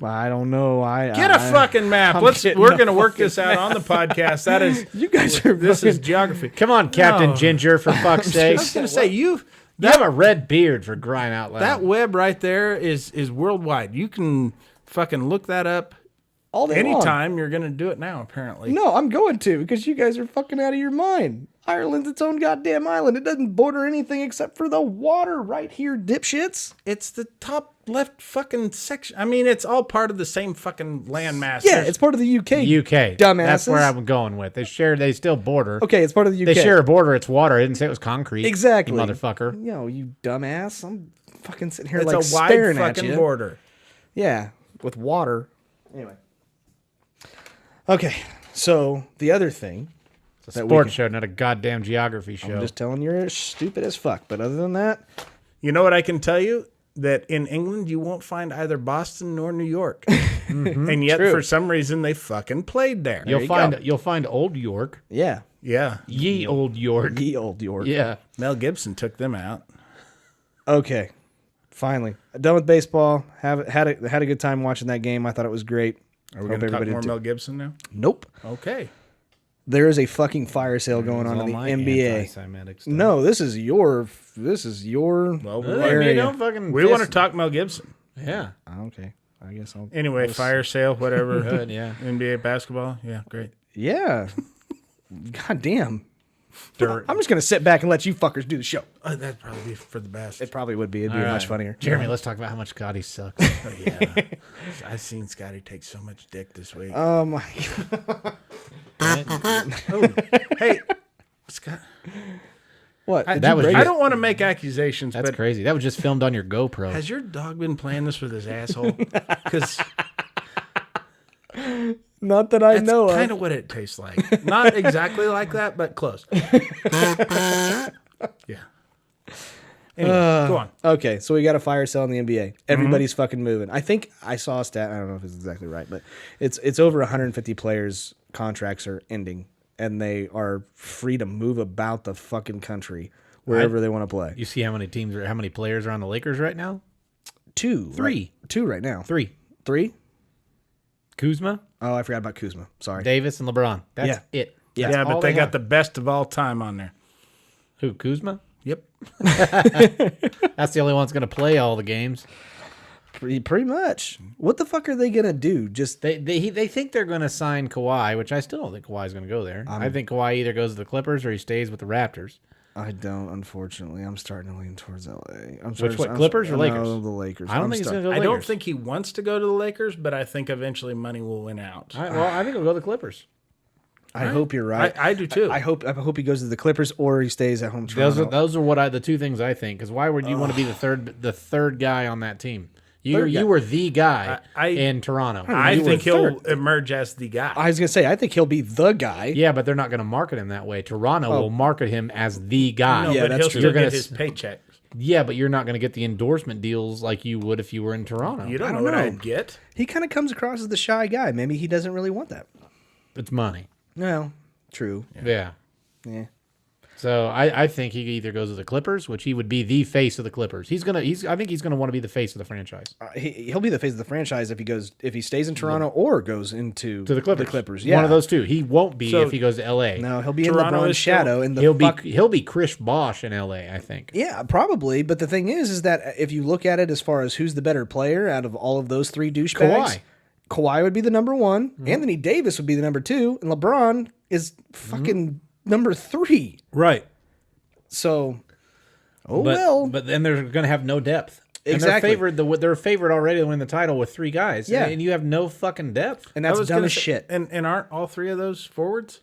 I don't know. Get a fucking map. I'm We're kidding. going to work this out on the podcast. That is, You guys are. this is geography. Come on, Captain No. Ginger, for fuck's I sake. was going to say you You have a red beard, for crying out loud. that web right there is worldwide. You can fucking look that up all day long. anytime. You're going to do it now, apparently. No, I'm going to because you guys are fucking out of your mind. Ireland's its own goddamn island. It doesn't border anything except for the water right here, dipshits. It's the top left fucking section. I mean, it's all part of the same fucking landmass. Yeah, it's part of the UK. UK. Dumbasses. That's where I'm going with. They still border. Okay, it's part of the UK. They share a border. It's water. I didn't say it was concrete. Exactly. You motherfucker. Yo, you dumbass. I'm fucking sitting here It's like a wide staring at fucking you. border. Yeah, with water. Anyway. Okay, so the other thing. It's a sports show, not a goddamn geography show. I'm just telling you, you're stupid as fuck. But other than that, You know what I can tell you? That in England you won't find either Boston nor New York, and yet for some reason they fucking played there. You'll find Old York. yeah, Yeah, Ye Old York. ye old York. Yeah. Mel Gibson took them out. Okay, finally done with baseball. Had a good time watching that game. I thought it was great. Are we going to talk more Mel Gibson now? Nope. Okay. There is a fucking fire sale going on in the NBA. Anti-Semitic stuff. No, this is your Well, area. Don't fucking we want to talk Mel Gibson. Yeah. Okay, I guess I'll. Anyway, fire sale, whatever. Good, yeah. NBA basketball. Yeah, great. Yeah. God damn. I'm just gonna sit back and let you fuckers do the show. That'd probably be for the best. It probably would be. It'd be All much right. funnier. Jeremy, let's talk about how much Scotty sucks. Oh, yeah. I've seen Scotty take so much dick this week. Oh my. Hey, Scott. What? I, Did that you was break I it? don't want to make accusations, That's but crazy. That was just filmed on your GoPro. has your dog been playing this with his asshole? Because Not that I that's know kind of. of what it tastes like. Not exactly like that, but close. Yeah. Anyway, go on. Okay, so we got a fire sale in the NBA. Everybody's fucking moving. I think I saw a stat. I don't know if it's exactly right, but it's over 150 players' contracts are ending, and they are free to move about the fucking country wherever they want to play. You see how many players are on the Lakers right now? Two right now. Three. Kuzma, Oh, I forgot about Kuzma. Sorry. Davis, and LeBron. That's Yeah. it. Yeah. That's Yeah, all but they got have. the best of all time on there. Who, Kuzma? Yep. That's the only one that's going to play all the games. Pretty much. What the fuck are they gonna do? Just They think they're going to sign Kawhi, which I still don't think Kawhi's going to go there. I think Kawhi either goes to the Clippers or he stays with the Raptors. I don't, unfortunately. I'm starting to lean towards LA. Clippers or Lakers? No, the Lakers. I don't think he's going to go I Lakers. don't think he wants to go to the Lakers, but I think eventually money will win out. I think he'll go to the Clippers. I hope you're right. I do too. I hope he goes to the Clippers or he stays at home. Toronto. Those are the two things I think. Because why would you want to be the third guy on that team? You guy. were the guy in Toronto. I You were think he'll third. emerge as the guy. I was gonna say I think he'll be the guy. Yeah, but they're not going to market him that way. Toronto will market him as the guy. no, Yeah, but that's he'll true. still You're gonna get his paycheck. Yeah, but you're not going to get the endorsement deals like you would if you were in Toronto. You don't I know don't what know. I'd get. He kind of comes across as the shy guy. Maybe he doesn't really want that. It's money. No, true. Yeah. Yeah. So I think he either goes to the Clippers, which he would be the face of the Clippers. I think he's gonna want to be the face of the franchise. He'll be the face of the franchise if he stays in Toronto or goes into To the Clippers. The Clippers, yeah. One of those two. He won't be So- if he goes to LA. No, he'll be Toronto in LeBron's is still- shadow. And He'll be Chris Bosh in LA, I think. Yeah, probably. But the thing is that if you look at it as far as who's the better player out of all of those three douchebags, Kawhi would be the number one. Mm-hmm. Anthony Davis would be the number two, and LeBron is fucking number three. Right. So, But then they're going to have no depth. Exactly. And they're favored already to win the title with three guys. Yeah. And you have no fucking depth. and I that's was dumb gonna as say- shit. And aren't all three of those forwards?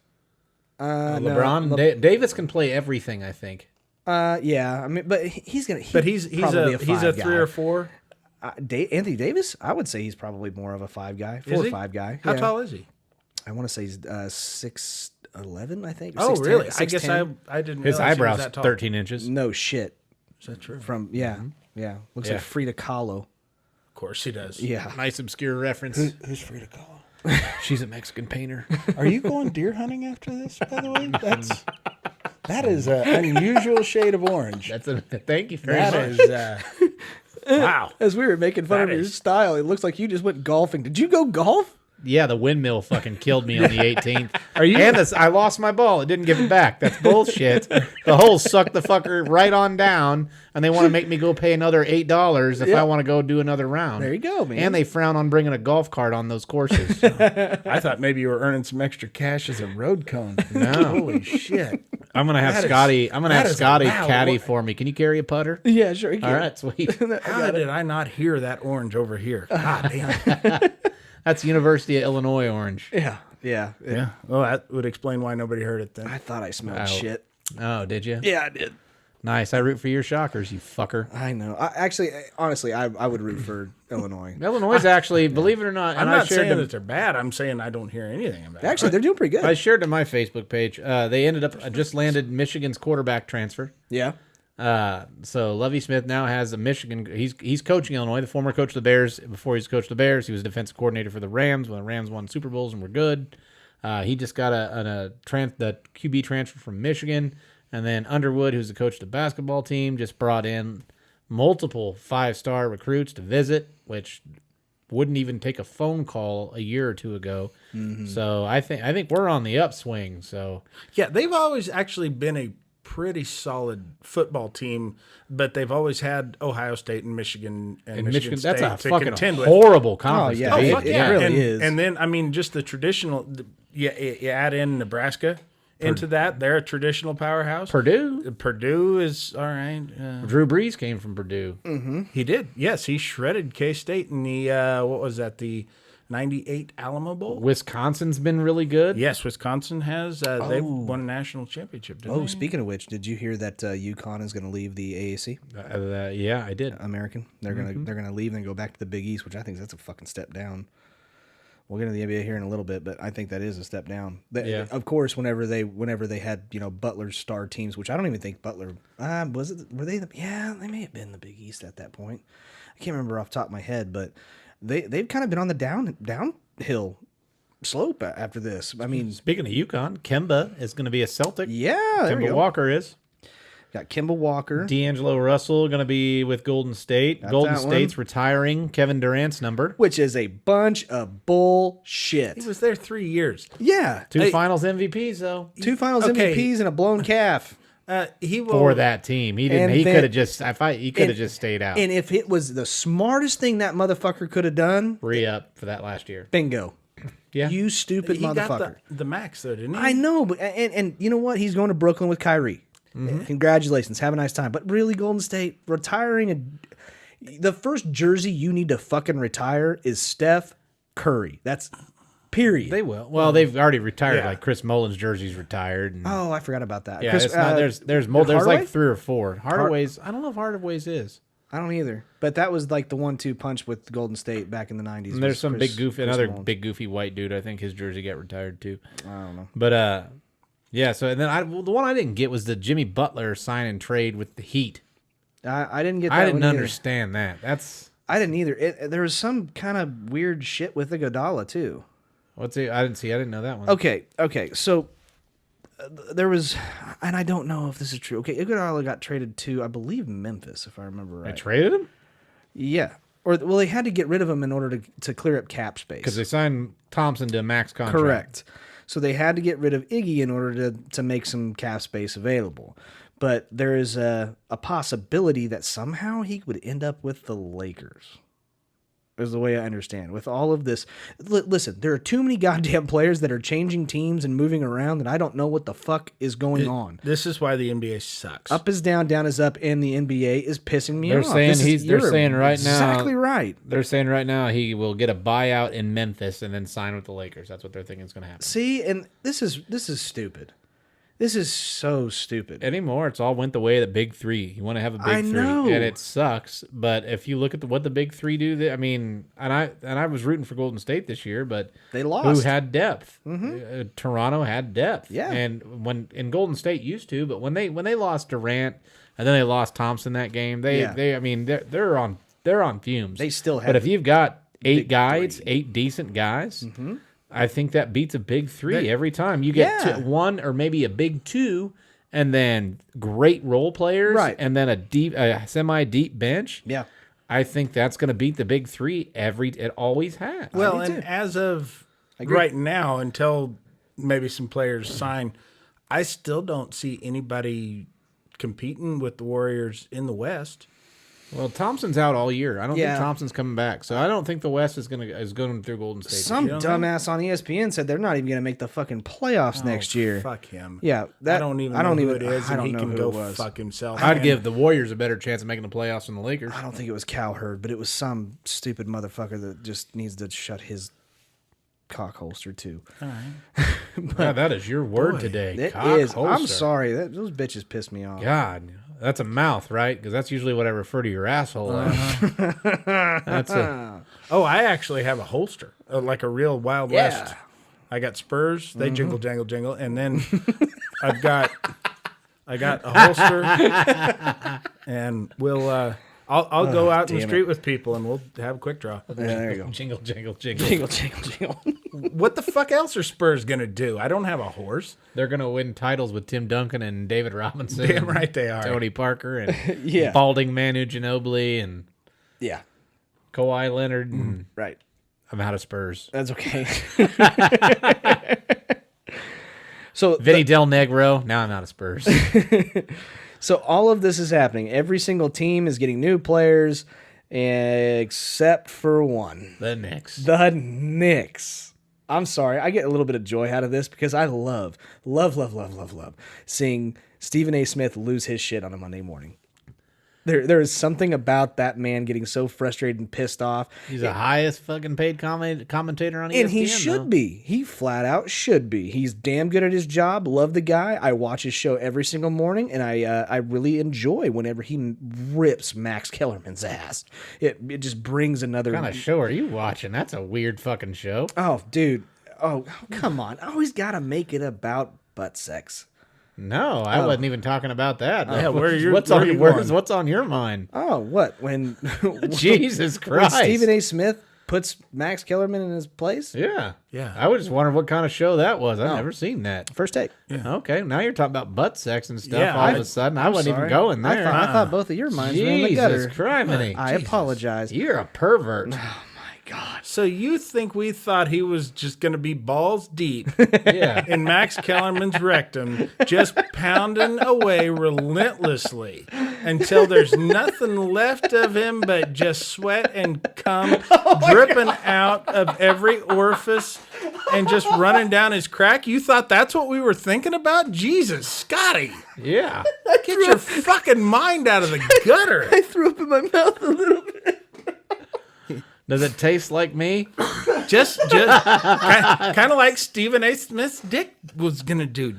LeBron, Davis can play everything, I think. Yeah. I mean, but he's gonna. But he's probably a five three guy. or four. Anthony Davis, I would say he's probably more of a five guy, Is 4 or he? 5 guy. How Yeah. tall is he? I want to say he's 6'11", I think. or Oh, 6'10", really? I guess 6'10". I didn't. His realize he was eyebrows that tall. 13 inches. No shit. Is that true? From yeah. Looks Yeah. like Frida Kahlo. Of course he does. Yeah. Nice obscure reference. Who's Frida Kahlo? She's a Mexican painter. Are you going deer hunting after this? By the way, that is an unusual shade of orange. Thank you very That much. is wow. As we were making fun That of your is- style, it looks like you just went golfing. Did you go golf? Yeah, the windmill fucking killed me on the 18th. I lost my ball. It didn't give it back. That's bullshit. The hole sucked the fucker right on down, and they want to make me go pay another $8 if I want to go do another round. There you go, man. And they frown on bringing a golf cart on those courses. I thought maybe you were earning some extra cash as a road cone. No. Holy shit. I'm gonna have That is- Scotty. I'm gonna that have is Scotty loud. caddy What- for me. Can you carry a putter? Yeah, sure. All right, sweet. How did I not hear that orange over here? God damn. That's University of Illinois orange. Yeah. Yeah. Yeah. Well, that would explain why nobody heard it then. I thought I smelled Oh. shit. Oh, did you? Yeah, I did. Nice. I root for your Shockers, you fucker. I know. Honestly, I would root for Illinois. Illinois is actually, believe it or not, I'm and I not shared saying them- that they're bad. I'm saying I don't hear anything about it. Actually, they're doing pretty good. I shared to my Facebook page. They ended up just landed Michigan's quarterback transfer. Yeah. So Lovie Smith now has a Michigan. He's coaching Illinois. The former coach of the Bears. Before he's coached the Bears, he was defensive coordinator for the Rams when the Rams won Super Bowls and were good. He just got the QB transfer from Michigan, and then Underwood, who's the coach of the basketball team, just brought in multiple 5-star recruits to visit, which wouldn't even take a phone call a year or two ago. So I think we're on the upswing. So Yeah, they've always actually been a pretty solid football team, but they've always had Ohio State and Michigan and Michigan State that's a to fucking contend with. horrible conference. yeah. to Oh, be fuck in. yeah. It really and, is. And then, I mean, just the traditional, you add in Nebraska into that. They're a traditional powerhouse. Purdue is all right. Drew Brees came from Purdue. He did. Yes, he shredded K-State in the, what was that, the 98 Alamo Bowl? Wisconsin's been really good. Yes, Wisconsin has. They won a national championship, didn't Oh, they? speaking of which, did you hear that UConn is going to leave the AAC? Yeah, I did. American. They're gonna leave and go back to the Big East, which I think that's a fucking step down. We'll get into the NBA here in a little bit, but I think that is a step down. Yeah. Of course, whenever they had Butler's star teams, which I don't even think Butler was it. Were they? Yeah, they may have been the Big East at that point. I can't remember off the top of my head, but they've kind of been on the downhill slope after this. I mean, Speaking of UConn, Kemba is going to be a Celtic. yeah, there we Kemba go. Walker is. Got Kimball Walker. D'Angelo Russell going to be with Golden State. Golden that one. State's retiring Kevin Durant's number. Which is a bunch of bullshit. He was there 3 years. Yeah. Two Finals MVPs though 2 finals Okay. MVPs and a blown calf. He will. for that team. He didn't. And He then- could have just. He could have and- just stayed out. And if it was the smartest thing that motherfucker could have done, Re-up for that last year. bingo. Yeah. You stupid He motherfucker. got the max though, didn't he? I know, but and you know what? He's going to Brooklyn with Kyrie. Congratulations. Have a nice time. But really, Golden State, the first jersey you need to fucking retire is Steph Curry. That's period. They will. Well, they've already retired. Yeah. Like Chris Mullins' jersey's retired. And, Oh, I forgot about that. yeah, Chris- it's not, there's more. There's Hardaway? like 3 or 4. Hardaway's. I don't know if Hardaway's is. I don't either. But that was like the 1-2 punch with Golden State back in the 90s. And there's was some Chris- big goofy, Chris another Mullins. big goofy white dude. I think his jersey got retired too. I don't know. But yeah. So and then the one I didn't get was the Jimmy Butler sign and trade with the Heat. I didn't get that I didn't one either. understand that. I didn't either. There was some kind of weird shit with Iguodala too. What's it? I didn't know that one. Okay. So there was, and I don't know if this is true. Okay, Iguodala got traded to, I believe, Memphis, if I remember They right. traded him Yeah. Or well, they had to get rid of him in order to clear up cap space. because they signed Thompson to a max contract. Correct. So they had to get rid of Iggy in order to make some cap space available. But there is a possibility that somehow he would end up with the Lakers. Is the way I understand. With all of this, listen, there are too many goddamn players that are changing teams and moving around that I don't know what the fuck is going on. This is why the NBA sucks. Up is down, down is up, and the NBA is pissing me They're off. saying they're saying right now exactly right. They're saying right now he will get a buyout in Memphis and then sign with the Lakers. That's what they're thinking is going to happen. See, and this is stupid. This is so stupid. Anymore, it's all went the way of the big 3. You want to have a big I 3, know. and it sucks. But if you look at what the big 3 do, I mean, and I was rooting for Golden State this year, but They lost. Who had depth? Toronto had depth. Yeah. And when Golden State used to, but when they lost Durant and then they lost Thompson that game, they're on fumes. They still have But if you've got 8 big guys, 3. 8 decent guys. I think that beats a big 3 every time. You get Yeah. 1 or maybe a big 2, and then great role players, Right. and then a semi-deep bench. Yeah. I think that's going to beat the big 3 it always has. Well, do and too. as of agree. right now, until maybe some players sign, I still don't see anybody competing with the Warriors in the West. Well, Thompson's out all year. I don't Yeah. think Thompson's coming back, so I don't think the West is going through Golden State. Some You don't think? dumbass on ESPN said they're not even going to make the fucking playoffs next year. Fuck him. Yeah, I don't even know who it is, I and don't he know can who go it was. fuck himself. I'd And give the Warriors a better chance of making the playoffs than the Lakers. I don't think it was Cowherd, but it was some stupid motherfucker that just needs to shut his cock holster too. Yeah, that is your word today. It Cock is. I'm holster. sorry. Those bitches piss me off. God, that's a mouth, right? Because that's usually what I refer to your asshole as. That's a Oh, I actually have a holster, like a real Wild Yeah. West. I got spurs. They jingle, jangle, jingle, and then I got a holster, and I'll go out in the damn street with people, and we'll have a quick draw. Yeah, there you go. jingle, jingle, jingle. Jingle, jingle, jingle. What the fuck else are Spurs gonna do? I don't have a horse. They're gonna win titles with Tim Duncan and David Robinson. Damn and right they are. Tony Parker and Yeah. balding Manu Ginobili and Yeah, Kawhi Leonard. And right. I'm out of Spurs. That's okay. So Vinny Del Negro. Now I'm out of Spurs. So all of this is happening. Every single team is getting new players, except for one. The Knicks. The Knicks. I'm sorry. I get a little bit of joy out of this because I love seeing Stephen A. Smith lose his shit on a Monday morning. There is something about that man getting so frustrated and pissed off. He's the highest fucking paid commentator on ESPN. And he should though. be. He flat out should be. He's damn good at his job. Love the guy. I watch his show every single morning, and I really enjoy whenever he rips Max Kellerman's ass. It just brings another. What kind of show are you watching? That's a weird fucking show. Oh, dude. Oh, come on. I always got to make it about butt sex. No, I wasn't even talking about that. Yeah, where are you- what's where on are you where's- going? what's on your mind? Oh, what? When Jesus when Christ. Stephen A. Smith puts Max Kellerman in his place? Yeah. Yeah. I was just wondering what kind of show that was. I've never seen that. First take. Okay, now you're talking about butt sex and stuff Yeah, all of a sudden. I wasn't even going there. I thought both of your minds were in the gutter. Jesus Christ. I apologize. You're a pervert. So you think we thought he was just gonna be balls deep Yeah. in Max Kellerman's rectum, just pounding away relentlessly until there's nothing left of him but just sweat and cum dripping out of every orifice and just running down his crack. You thought that's what we were thinking about? Jesus, Scotty. Yeah. Get your fucking mind out of the gutter. I threw up in my mouth a little bit. Does it taste like me? Just kind of like Stephen A. Smith's dick was going to do.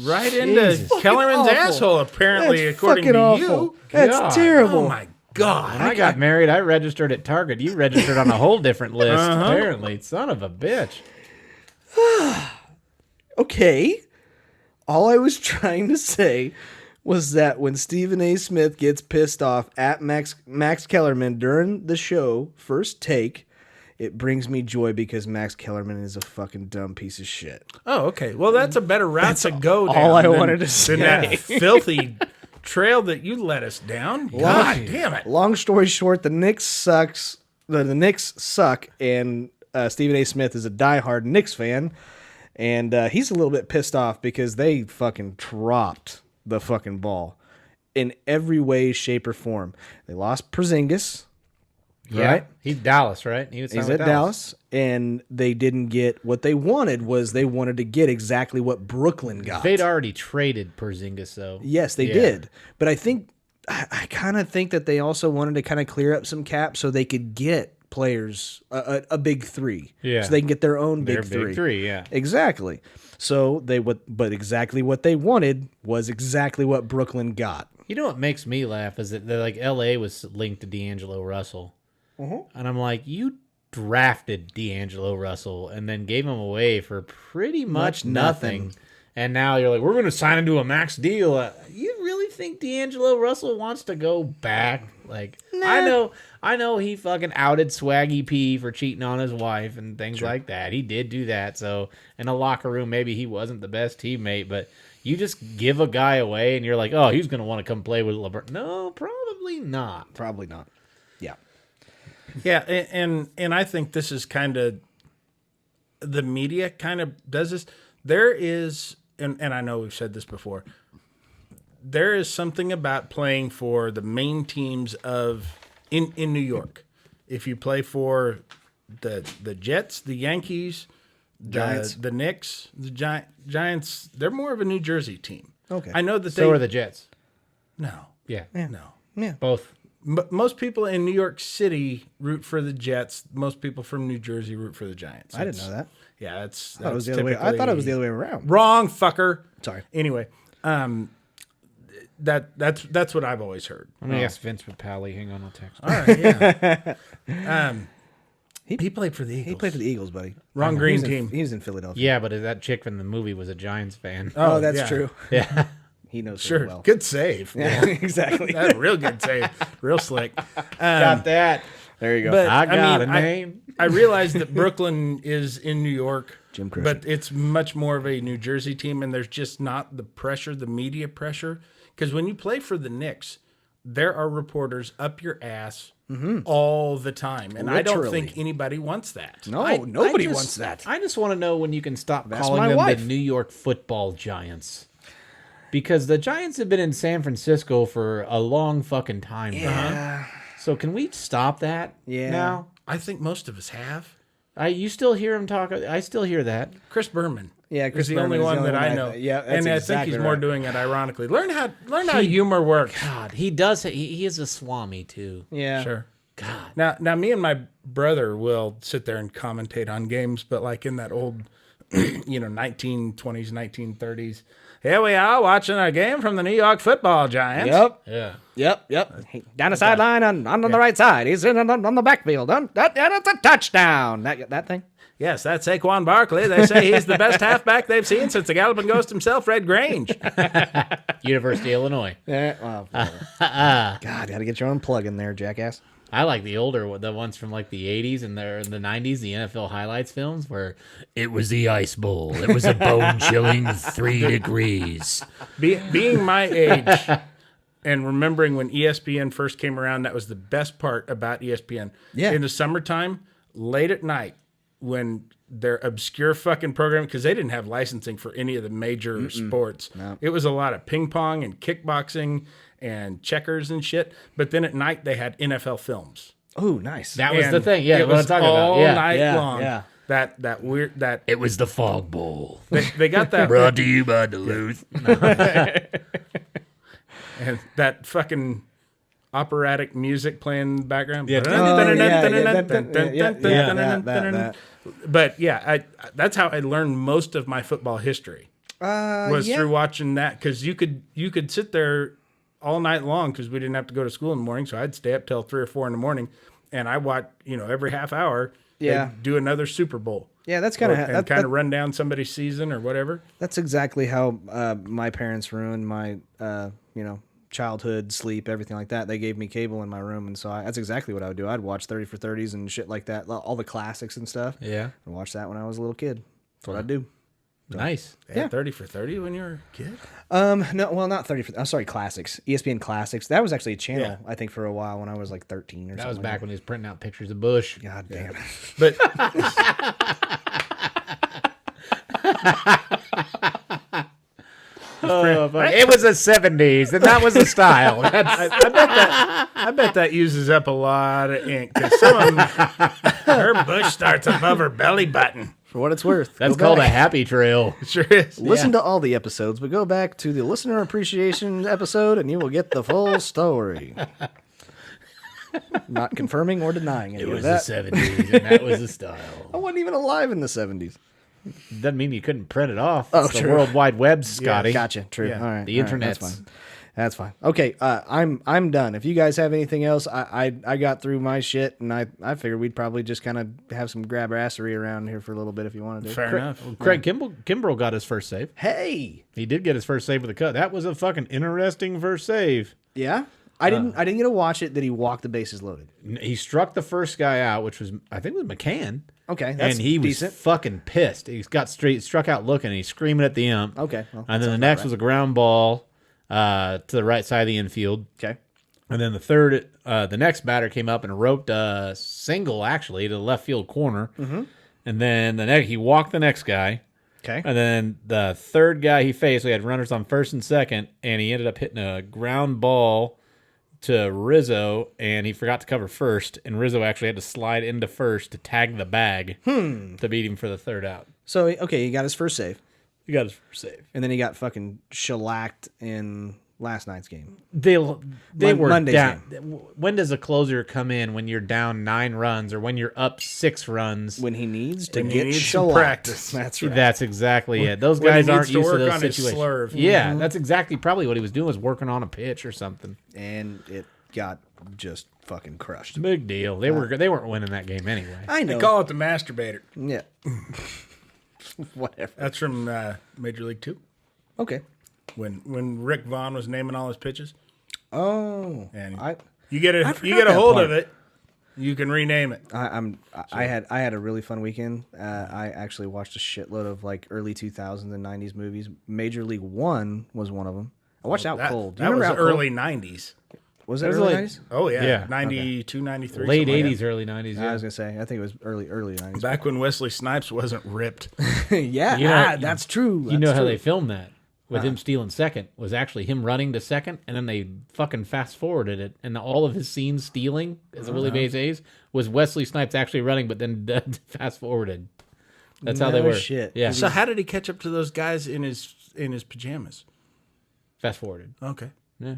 Right into Kellerman's awful. asshole, apparently, That's according fucking to awful. you. That's God. terrible. Oh, my God. When I got married, I registered at Target. You registered on a whole different list, apparently. Son of a bitch. Okay. All I was trying to say was that when Stephen A. Smith gets pissed off at Max Kellerman during the show, First Take, it brings me joy because Max Kellerman is a fucking dumb piece of shit. Oh, okay. Well, that's a better route to go down. all I than- wanted to say. Than that filthy trail that you led us down. God damn it. Long story short, the Knicks sucks. The Knicks suck, and Stephen A. Smith is a diehard Knicks fan, and he's a little bit pissed off because they fucking dropped the fucking ball in every way, shape, or form. They lost Porzingis. Yeah. Right? He's Dallas, right? He's at Dallas, and they didn't get what they wanted. Was they wanted to get exactly what Brooklyn got. They'd already traded Porzingis, though. Yes, they did. But I think I kind of think that they also wanted to kind of clear up some cap so they could get players a big three. Yeah. So they can get their own Their big three. big three, yeah. Exactly. So but exactly what they wanted was exactly what Brooklyn got. You know what makes me laugh is that like L.A. was linked to D'Angelo Russell. And I'm like, you drafted D'Angelo Russell and then gave him away for pretty much nothing. And now you're like, we're going to sign him to a max deal. You really think D'Angelo Russell wants to go back? Like, I know he fucking outed Swaggy P for cheating on his wife and things like that. He did do that. So in a locker room, maybe he wasn't the best teammate, but you just give a guy away and you're like, oh, he's going to want to come play with LeBron. No, probably not. Probably not. Yeah. Yeah, and I think this is kind of the media kind of does this. There is, and I know we've said this before, there is something about playing for the main teams of in New York. If you play for the Jets, the Yankees, Giants. the Knicks, the Giants, they're more of a New Jersey team. Okay. I know that So are the Jets. no, Yeah. no. Yeah. Both. But most people in New York City root for the Jets. Most people from New Jersey root for the Giants. I didn't know that. Yeah, that's I thought it was the other way. I thought it was the other way around. Wrong, fucker. Sorry. Anyway, that's what I've always heard. I'm going to ask Vince Papali. Hang on, I'll text. All right, yeah. He played for the Eagles. He played for the Eagles, buddy. Wrong green He was team. He was in Philadelphia. Yeah, but that chick from the movie was a Giants fan. Oh, that's yeah. true. Yeah. He knows Sure. very well. Good save. Yeah, exactly. That's a real good save. Real slick. Got that. There you go. But I got mean, a name. I realize that Brooklyn is in New York, Jim Croce. but it's much more of a New Jersey team, and there's just not the pressure, the media pressure. Because when you play for the Knicks, there are reporters up your ass all the time, and I don't Literally. think anybody wants that. No, I nobody just- wants that. I just want to know when you can stop That's calling my them wife. the New York Football Giants. Because the Giants have been in San Francisco for a long fucking time now. Yeah. So can we stop that Yeah. now? I think most of us have. You still hear him talk. I still hear that. Chris Berman. Yeah, Chris is the Berman only is the one only that one I know. yeah, that's and I think exactly he's more right. doing it ironically. Learn how humor works. God, he does. He is a swami too. Yeah. Sure. God. Now, me and my brother will sit there and commentate on games, but like in that old, 1920s, 1930s. Here we are watching a game from the New York Football Giants. Yep. Yeah. Yep. Down the sideline on the right side. He's in on the backfield. That's a touchdown. That thing. Yes, that's Saquon Barkley. They say he's the best halfback they've seen since the Galloping Ghost himself, Red Grange. University of Illinois. Yeah. Well, God, gotta get your own plug in there, jackass. I like the ones from like the 80s and the 90s, the NFL highlights films where it was the Ice Bowl. It was a bone-chilling 3 degrees. Being my age and remembering when ESPN first came around, that was the best part about ESPN. Yeah. In the summertime, late at night, when their obscure fucking program, because they didn't have licensing for any of the major sports. No. It was a lot of ping pong and kickboxing and checkers and shit. But then at night, they had NFL films. Oh, nice. That was And the thing. Yeah, it what was I'm talking all about. Yeah. night Yeah, long. yeah. that weird that It was the Fog Bowl. they got that Brought to you by Duluth. and that fucking operatic music playing in the background. Yeah. But yeah, that's how I learned most of my football history. Was through watching that, because you could sit there all night long because we didn't have to go to school in the morning, so I'd stay up till 3 or 4 in the morning, and I watch every half hour. Yeah. they'd do another Super Bowl. Yeah, that's kind and of run down somebody's season or whatever. That's exactly how my parents ruined my childhood, sleep, everything like that. They gave me cable in my room, and so that's exactly what I would do. I'd watch 30 for 30s and shit like that, all the classics and stuff. Yeah. I watched that when I was a little kid. That's what I'd do. Nice. Yeah, 30 for 30 when you were a kid. No, well, not 30 for. I'm sorry, classics. ESPN Classics. That was actually a channel, Yeah. I think, for a while when I was like 13 or something. That was like back when he was printing out pictures of Bush. God damn. But It was the 70s, and that was the style. I bet that uses up a lot of ink, because some of them, her bush starts above her belly button. For what it's worth. That's go called a back. happy trail. It sure is. Listen to all the episodes, but go back to the listener appreciation episode and you will get the full story. Not confirming or denying any It of was the that. 70s, and that was the style. I wasn't even alive in the 70s. Doesn't mean you couldn't print it off. Oh, It's the true. World Wide Web, Scotty. Gotcha. True. Yeah. All right. The all right, internet's- That's fine. That's fine. Okay. I'm done. If you guys have anything else, I got through my shit, and I figured we'd probably just kind of have some grabassery around here for a little bit if you wanted to. Fair enough. Craig Kimbrell got his first save. Hey. He did get his first save with a cut. That was a fucking interesting first save. Yeah. I didn't get to watch it. That he walked the bases loaded. He struck the first guy out, which was, I think it was McCann. Okay, that's and he decent. was fucking pissed. He got struck out looking, and he's screaming at the ump. Okay, well, and that then the sounds next about was a ground ball to the right side of the infield. Okay. And then the next batter came up and roped a single, actually, to the left field corner. Mm-hmm. And then he walked the next guy. Okay. And then the third guy he faced, we had runners on first and second, and he ended up hitting a ground ball to Rizzo, and he forgot to cover first, and Rizzo actually had to slide into first to tag the bag to beat him for the third out. So okay, he got his first save, He got his first save. and then he got fucking shellacked in last night's game. They were Monday's down. When does a closer come in when you're down 9 runs or when you're up 6 runs? When he needs to When he get needs some shellacked. practice. That's right. That's exactly it. Those when he guys aren't needs to used to work those on his situations. slurve. Yeah, that's exactly probably what he was doing, was working on a pitch or something. And it got just fucking crushed. Big deal. They weren't winning that game anyway. I know. They call it the masturbator. Yeah. Whatever. That's from Major League 2. Okay. When Rick Vaughn was naming all his pitches. Oh. And I you I forgot get a that hold part. of it, you can rename it. I had a really fun weekend. I actually watched a shitload of like early 2000s and 90s movies. Major League 1 was one of them. I watched Out Cold. Do you That was remember Out Cold? early 90s. Was it It was early like- 90s? Oh, yeah. Yeah. 92, 93. Late something like 80s, early 90s. I Yeah. was gonna say. I think it was early 90s. that. Back when Wesley Snipes wasn't ripped. yeah, You know- that's true. You know That's how true. they filmed that? With him stealing second was actually him running to second, and then they fucking fast forwarded it, and all of his scenes stealing as a really base ace was Wesley Snipes actually running, but then fast forwarded. That's how they No were. shit. Yeah, So how did he catch up to those guys in his pajamas? fast forwarded. Okay. Yeah,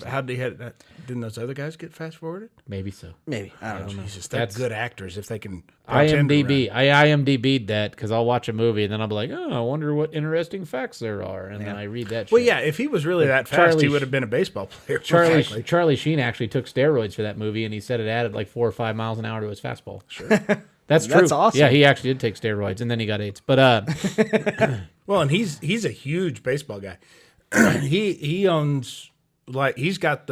How did he have that? Didn't those other guys get fast forwarded? maybe so. Maybe I don't know. Jesus, they're That's- good actors if they can. pretend to IMDb. I IMDb'd that because I'll watch a movie and then I'll be like, oh, I wonder what interesting facts there are, and then I read that. Well, shit. yeah, if he was really that fast, Charlie he would have been a baseball player. Charlie most Charlie Sheen actually took steroids for that movie, and he said it added like 4 or 5 miles an hour to his fastball. Sure, that's true. That's awesome. Yeah, he actually did take steroids, and then he got AIDS. But Well, and he's a huge baseball guy. he owns, like, he's got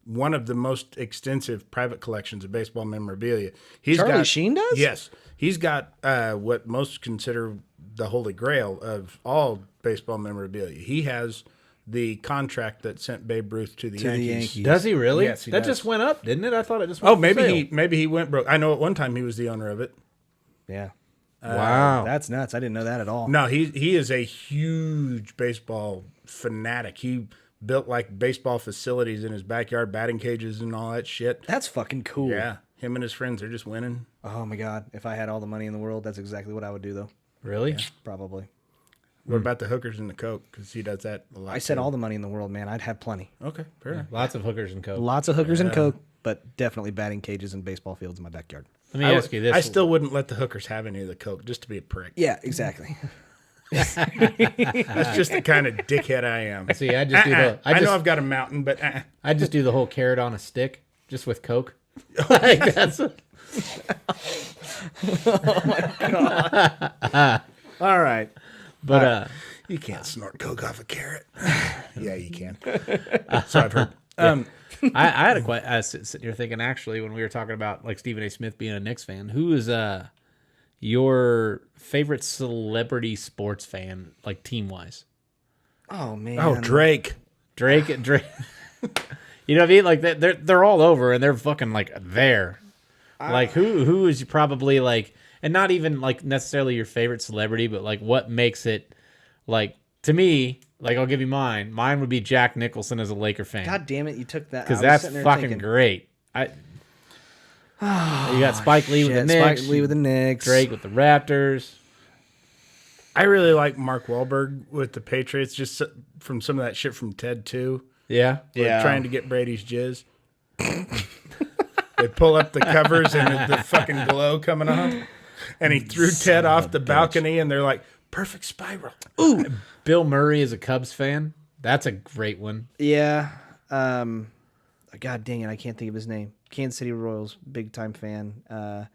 one of the most extensive private collections of baseball memorabilia. Charlie Sheen does? Yes, he's got what most consider the holy grail of all baseball memorabilia. He has the contract that sent Babe Ruth to the Yankees. Yankees. does he really? Yes, he that does. just went up, didn't it? I thought it just. Went Oh, for maybe sale. he went broke. I know at one time he was the owner of it. Yeah, Wow. that's nuts. I didn't know that at all. No, he is a huge baseball fanatic. He built like baseball facilities in his backyard, batting cages and all that shit. That's fucking cool. Yeah, Him and his friends are just winning. Oh my God! If I had all the money in the world, that's exactly what I would do, though. Really? Probably. What about the hookers and the coke? Because he does that a lot. I said too. all the money in the world, man. I'd have plenty. Okay, fair enough. Lots of hookers and coke. Lots of hookers and coke, but definitely batting cages and baseball fields in my backyard. Let me ask you this. I still wouldn't let the hookers have any of the coke just to be a prick. Yeah, exactly. That's just the kind of dickhead I am. See, I just do the. I know I've got a mountain, but I just do the whole carrot on a stick, just with coke. Like that's. All right. But you can't snort coke off a carrot. Yeah, you can. So I've heard. I had a question. I was sitting here thinking, actually, when we were talking about like Stephen A. Smith being a Knicks fan, who is your favorite celebrity sports fan, like team wise? Oh man. Oh, Drake. Drake. You know what I mean? Like they're all over and they're fucking like there. Like who is probably like, and not even like necessarily your favorite celebrity, but like what makes it like to me. Like I'll give you mine. Mine would be Jack Nicholson as a Laker fan. God damn it! You took that Because I was that's sitting there fucking thinking, great. You got Spike Lee with the shit, Knicks. Spike Lee with the Knicks. Drake with the Raptors. I really like Mark Wahlberg with the Patriots, just from some of that shit from Ted 2. Yeah. Yeah. Trying to get Brady's jizz. They pull up the covers and the fucking glow coming off. And he threw Ted off the balcony, and they're like, perfect spiral. Ooh. Bill Murray is a Cubs fan. That's a great one. Yeah. God dang it! I can't think of his name. Kansas City Royals, big time fan.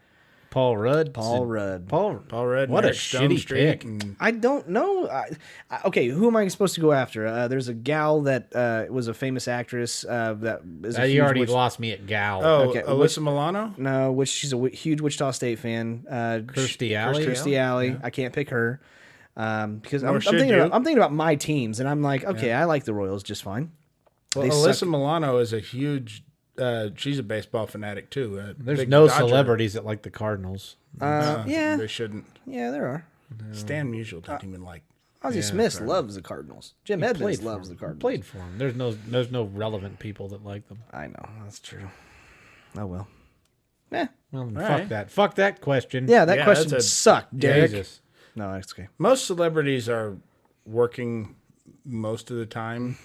Paul Rudd. Paul Rudd. Paul Rudd. What a Eric shitty Stonestreet, pick. and I don't know. Okay, who am I supposed to go after? There's a gal that was a famous actress that is a You huge already Wich- lost me at Gal. Oh, Okay, Alyssa Milano? No, which she's a huge Wichita State fan. Kirstie Alley? Kirstie Alley. I can't pick her because I'm should thinking you. I'm thinking about my teams, and I'm like, okay, I like the Royals just fine. Well, They Alyssa suck. Milano is a huge... she's a baseball fanatic, too. There's Big no Dodger. celebrities that like the Cardinals. Yeah, They shouldn't. yeah, there are. Stan Musial doesn't even like... Ozzie Smith loves the Cardinals. Jim Edmonds loves the Cardinals. Played for them. There's no relevant people that like them. I know that's true. Oh well. Well, fuck right. that. Fuck that question. Yeah, that Yeah, question that's a- sucked, Derek. Jesus. No, that's okay. Most celebrities are working most of the time,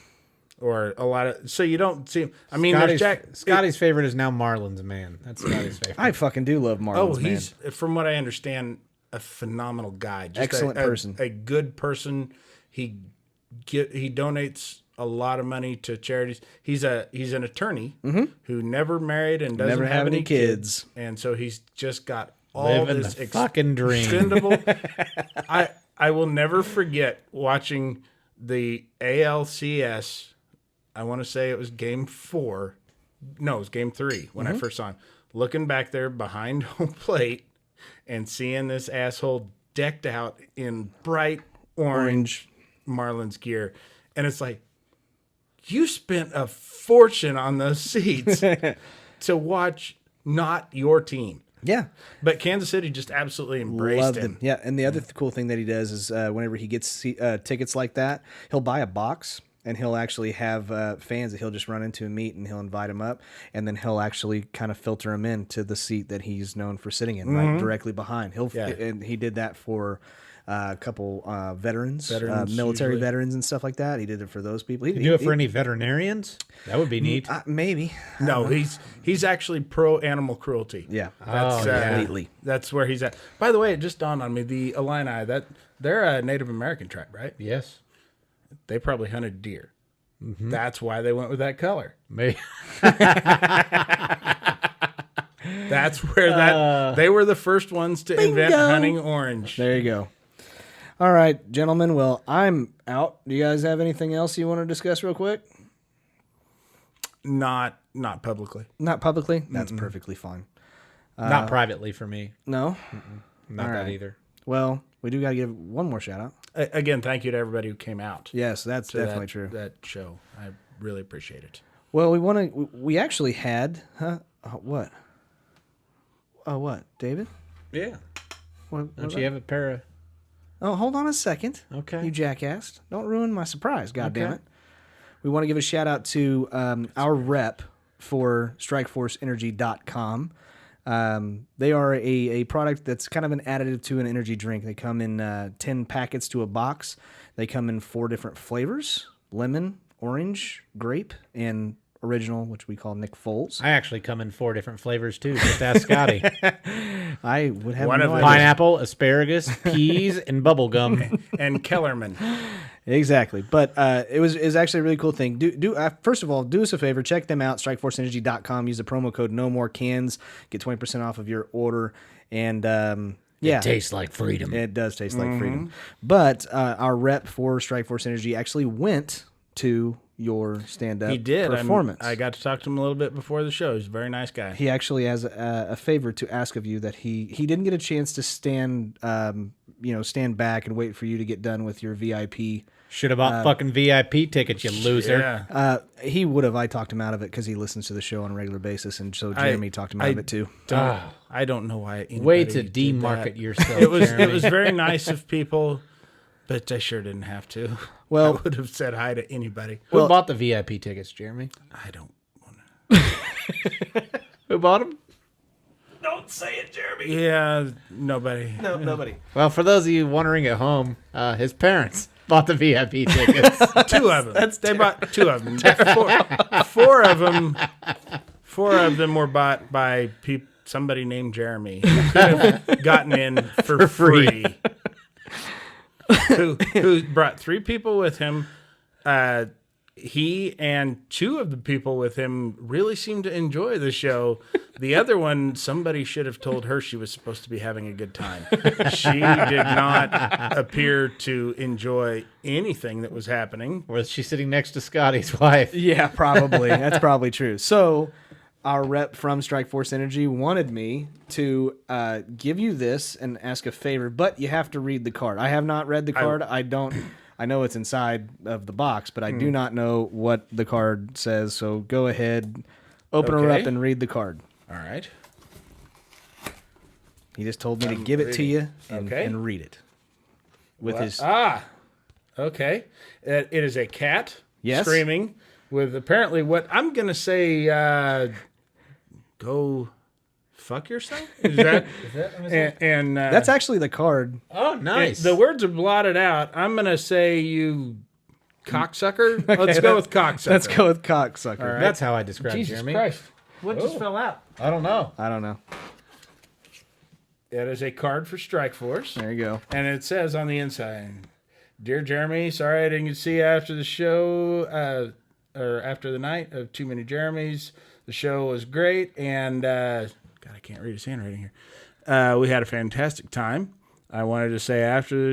or a lot of... So you don't see... I mean, there's Scotty's favorite is now Marlon's man. That's Scotty's favorite. I fucking do love Marlins, Oh, man. he's, from what I understand, a phenomenal guy. Just Excellent person. A good person. He donates a lot of money to charities. He's an attorney who never married and doesn't Never have any kids. and so he's just got all Living this the fucking dream. expendable. I will never forget watching the ALCS. I want to say it was game 4. No, it was game 3 when I first saw him. Looking back there behind home plate and seeing this asshole decked out in bright orange Marlins gear. And it's like, you spent a fortune on those seats to watch not your team. Yeah. But Kansas City just absolutely embraced Loved him. him. Yeah, and the other cool thing that he does is whenever he gets tickets like that, he'll buy a box and he'll actually have fans that he'll just run into and meet, and he'll invite them up, and then he'll actually kind of filter them into the seat that he's known for sitting in, right directly behind. And he did that for a couple veterans military usually. veterans and stuff like that. He did it for those people. He Do it for any veterinarians? That would be neat. maybe. No, he's actually pro animal cruelty. Yeah. That's, completely. That's where he's at. By the way, it just dawned on me, the Illini, they're a Native American tribe, right? Yes. They probably hunted deer. That's why they went with that color. Maybe. That's where they were the first ones to invent hunting orange. There you go. All right, gentlemen. Well, I'm out. Do you guys have anything else you want to discuss real quick? Not publicly. Not publicly? That's perfectly fine. Not privately for me. No? Not that either. Well, we do got to give one more shout out. Again, thank you to everybody who came out. Yes, that's to definitely true. That show. I really appreciate it. Well, we actually had, what? Oh, what? David? Yeah. What Don't you have a pair of... Oh, hold on a second. Okay. You jackass. Don't ruin my surprise, goddammit. Okay. It. We want to give a shout out to our rep for StrikeForceEnergy.com. They are a product that's kind of an additive to an energy drink. They come in 10 packets to a box. They come in 4 different flavors: lemon, orange, grape, and original, which we call Nick Foles. I actually come in 4 different flavors too. Just ask Scotty. I would have One no of them- idea. Pineapple, asparagus, peas, and bubble gum. And Kellerman. Exactly, but it was actually a really cool thing. First of all, do us a favor, check them out. StrikeForceEnergy.com. Use the promo code No More Cans. Get 20% off of your order, and yeah, It tastes like freedom. it does taste like freedom. But our rep for Strike Force Energy actually went to your stand-up He did. performance. I got to talk to him a little bit before the show. He's a very nice guy. He actually has a favor to ask of you that he didn't get a chance to stand stand back and wait for you to get done with your VIP. Should have bought fucking VIP tickets, you loser. Yeah. He would have. I talked him out of it because he listens to the show on a regular basis, and so Jeremy talked him out of it too. I don't know why. Way to anybody did demarket that. yourself. It was Jeremy. very nice of people, but I sure didn't have to. Well- I would have said hi to anybody. Who bought the VIP tickets, Jeremy? I don't want to. Who bought them? Don't say it, Jeremy. Yeah, nobody. No, nobody. Well, for those of you wondering at home, his parents bought the VIP tickets. 2 of them. They bought 2 of them. 4 of them. 4 of them were bought by somebody named Jeremy. Who could have gotten in for free. who brought 3 people with him. He and 2 of the people with him really seemed to enjoy the show. The other one, somebody should have told her she was supposed to be having a good time. She did not appear to enjoy anything that was happening. Was she sitting next to Scotty's wife? Yeah, probably. That's probably true. So, our rep from Strike Force Energy wanted me to give you this and ask a favor, but you have to read the card. I have not read the card. I know it's inside of the box, but I do not know what the card says. So go ahead, open her Okay. up and read the card. All right. He just told me to give it to you and, Okay. and read it. With his Okay. It is a cat Yes. screaming with apparently what I'm going to say, go fuck yourself? Is that? and that's actually the card. Oh, nice. the words are blotted out. I'm going to say you cocksucker. Let's go with cocksucker. Let's go with cocksucker. That's how I describe Jesus Jeremy. Christ. What just fell out? I don't know. I don't know. That is a card for Strike Force. There you go. And it says on the inside, "Dear Jeremy, sorry I didn't get to see you after the show, or after the night of Too Many Jeremys. The show was great, and God, I can't read his handwriting here. We had a fantastic time. I wanted to stay after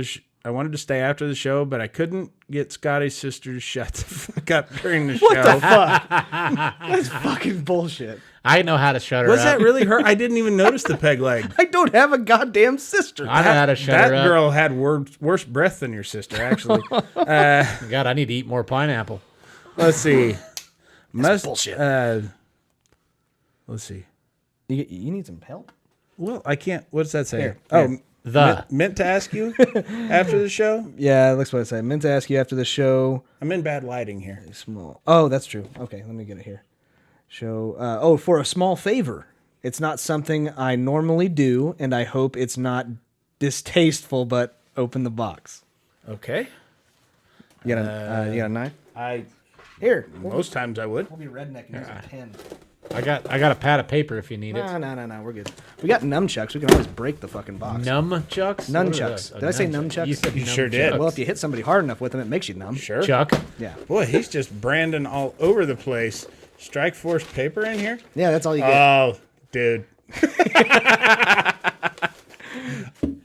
the show, but I couldn't get Scotty's sister to shut the fuck up during the show. What the fuck? That's fucking bullshit. I know how to shut her Was up. that really her? I didn't even notice the peg leg. I don't have a goddamn sister. I know how to shut That her up. girl had worse breath than your sister, actually. God, I need to eat more pineapple. Let's see. bullshit. Let's see. You need some help? Well, I can't. What's that say? Here, Oh, The. meant to ask you after the show. Yeah, that's what I said. Meant to ask you after the show. I'm in bad lighting here. Small. Oh, that's true. Okay, let me get it here. Show. For a small favor. It's not something I normally do, and I hope it's not distasteful. But open the box. Okay. You got a knife? I Here. most times I would. We'll be redneck and use a pen. I got a pad of paper if you need it. No. We're good. We got nunchucks. We can always break the fucking box. Nunchucks? Nunchucks. Did I say nunchucks? You said You sure did. Well, if you hit somebody hard enough with them, it makes you numb. Sure. Chuck. Yeah. Boy, he's just branding all over the place. Strike Force paper in here. Yeah, that's all you get. Oh, dude.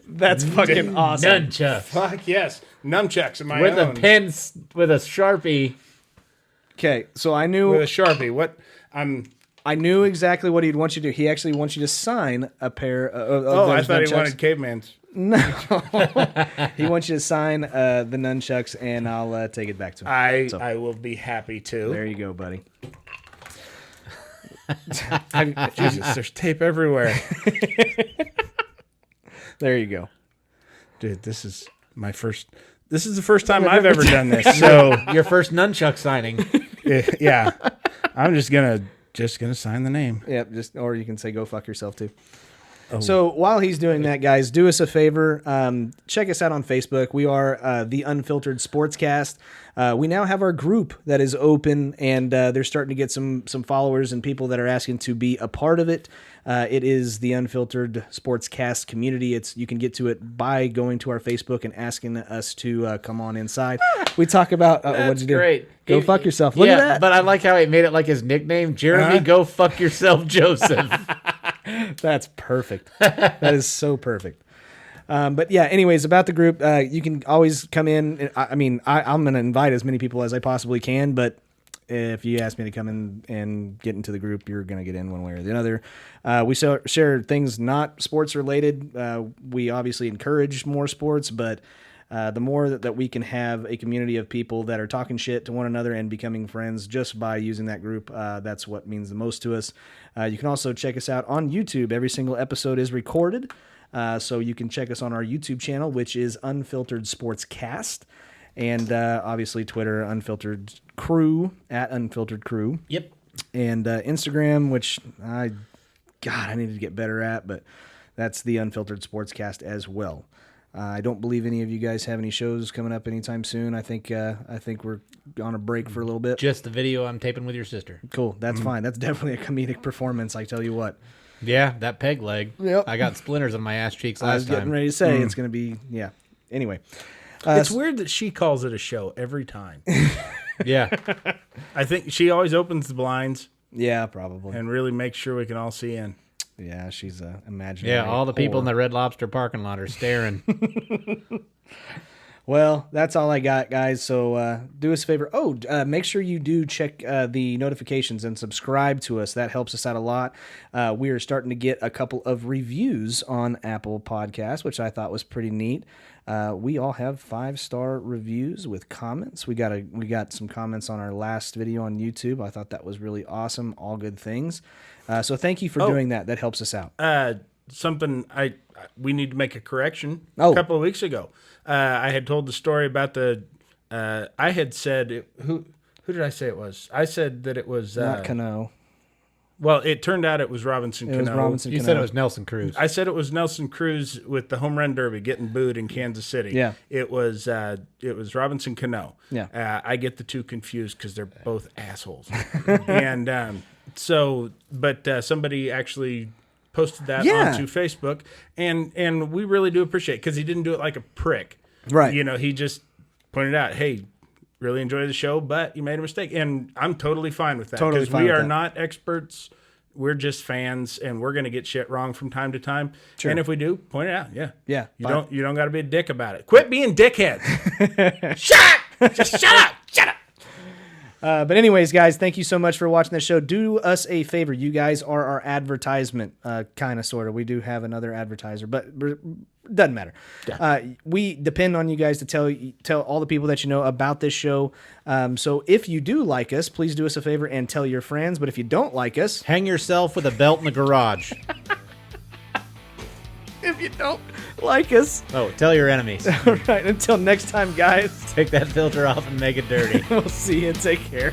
That's fucking awesome. Nunchucks. Fuck yes. Nunchucks of my With own. a pen, with a Sharpie. Okay, so I With knew a Sharpie. What? I knew exactly what he'd want you to do. He actually wants you to sign a pair of Oh, I those thought he nunchucks. wanted caveman's. He wants you to sign the nunchucks, and I'll take it back to him. So, I will be happy to. there you go, buddy. Jesus, there's tape everywhere. There you go. Dude, this is the first time I've ever done this. So, Your first nunchuck signing. yeah. I'm just going to Just going to sign the name. Yep, or you can say go fuck yourself too. So while he's doing that, guys, do us a favor. Check us out on Facebook. We are the Unfiltered Sportscast. We now have our group that is open, and they're starting to get some followers and people that are asking to be a part of it. It is the Unfiltered Sportscast community. You can get to it by going to our Facebook and asking us to come on inside. We talk about what'd you do? Great. Go fuck yourself. Look at that. But I like how he made it like his nickname, Jeremy. Go fuck yourself, Joseph. That's perfect. That is so perfect. But yeah, anyways, about the group, you can always come in. I'm going to invite as many people as I possibly can, but if you ask me to come in and get into the group, you're going to get in one way or the other. We share things not sports related. We obviously encourage more sports, but the more that we can have a community of people that are talking shit to one another and becoming friends just by using that group, that's what means the most to us. You can also check us out on YouTube. Every single episode is recorded, so you can check us on our YouTube channel, which is Unfiltered Sportscast, and obviously Twitter, Unfiltered Crew, at Unfiltered Crew. Yep. And Instagram, which I need to get better at, but that's the Unfiltered Sportscast as well. I don't believe any of you guys have any shows coming up anytime soon. I think we're on a break for a little bit. Just the video I'm taping with your sister. Cool. That's fine. That's definitely a comedic performance, I tell you what. Yeah, that peg leg. Yep. I got splinters on my ass cheeks I was last getting time. ready to say it's going to be, yeah. Anyway. It's weird that she calls it a show every time. Yeah. I think she always opens the blinds Yeah, probably. and really makes sure we can all see in. Yeah, she's imaginary. Yeah, all the people in whore. the Red Lobster parking lot are staring. Well, that's all I got, guys. So do us a favor. Make sure you do check the notifications and subscribe to us. That helps us out a lot. We are starting to get a couple of reviews on Apple Podcasts, which I thought was pretty neat. We all have 5-star reviews with comments. We got some comments on our last video on YouTube. I thought that was really awesome. All good things. So thank you for doing that. That helps us out. Something we need to make a correction. Oh. A couple of weeks ago, I had told the story about I had said who did I say it was? I said that it was Not Cano. Well, it turned out it was Robinson It was Cano. Robinson You Cano. said it was Nelson Cruz. I said it was Nelson Cruz with the home run derby getting booed in Kansas City. Yeah. It was Robinson Cano. Yeah. I get the two confused because they're both assholes. And somebody actually posted that Yeah. onto Facebook, and we really do appreciate it because he didn't do it like a prick. Right. You know, he just pointed out, hey, really enjoy the show, but you made a mistake. And I'm totally fine with that. Totally Because fine we with are that. not experts. We're just fans, and we're going to get shit wrong from time to time. Sure. And if we do, point it out. Yeah. Yeah, You fine. don't got to be a dick about it. Quit being dickheads. Shut up. Just shut up. Shut up. But anyways, guys, thank you so much for watching the show. Do us a favor. You guys are our advertisement, kind of, sort of. We do have another advertiser, but doesn't matter. We depend on you guys to tell all the people that you know about this show. So if you do like us, please do us a favor and tell your friends. But if you don't like us, Hang yourself with a belt in the garage. if you don't like us, Oh, tell your enemies. all right, until next time, guys, Take that filter off and make it dirty. we'll see you. Take care.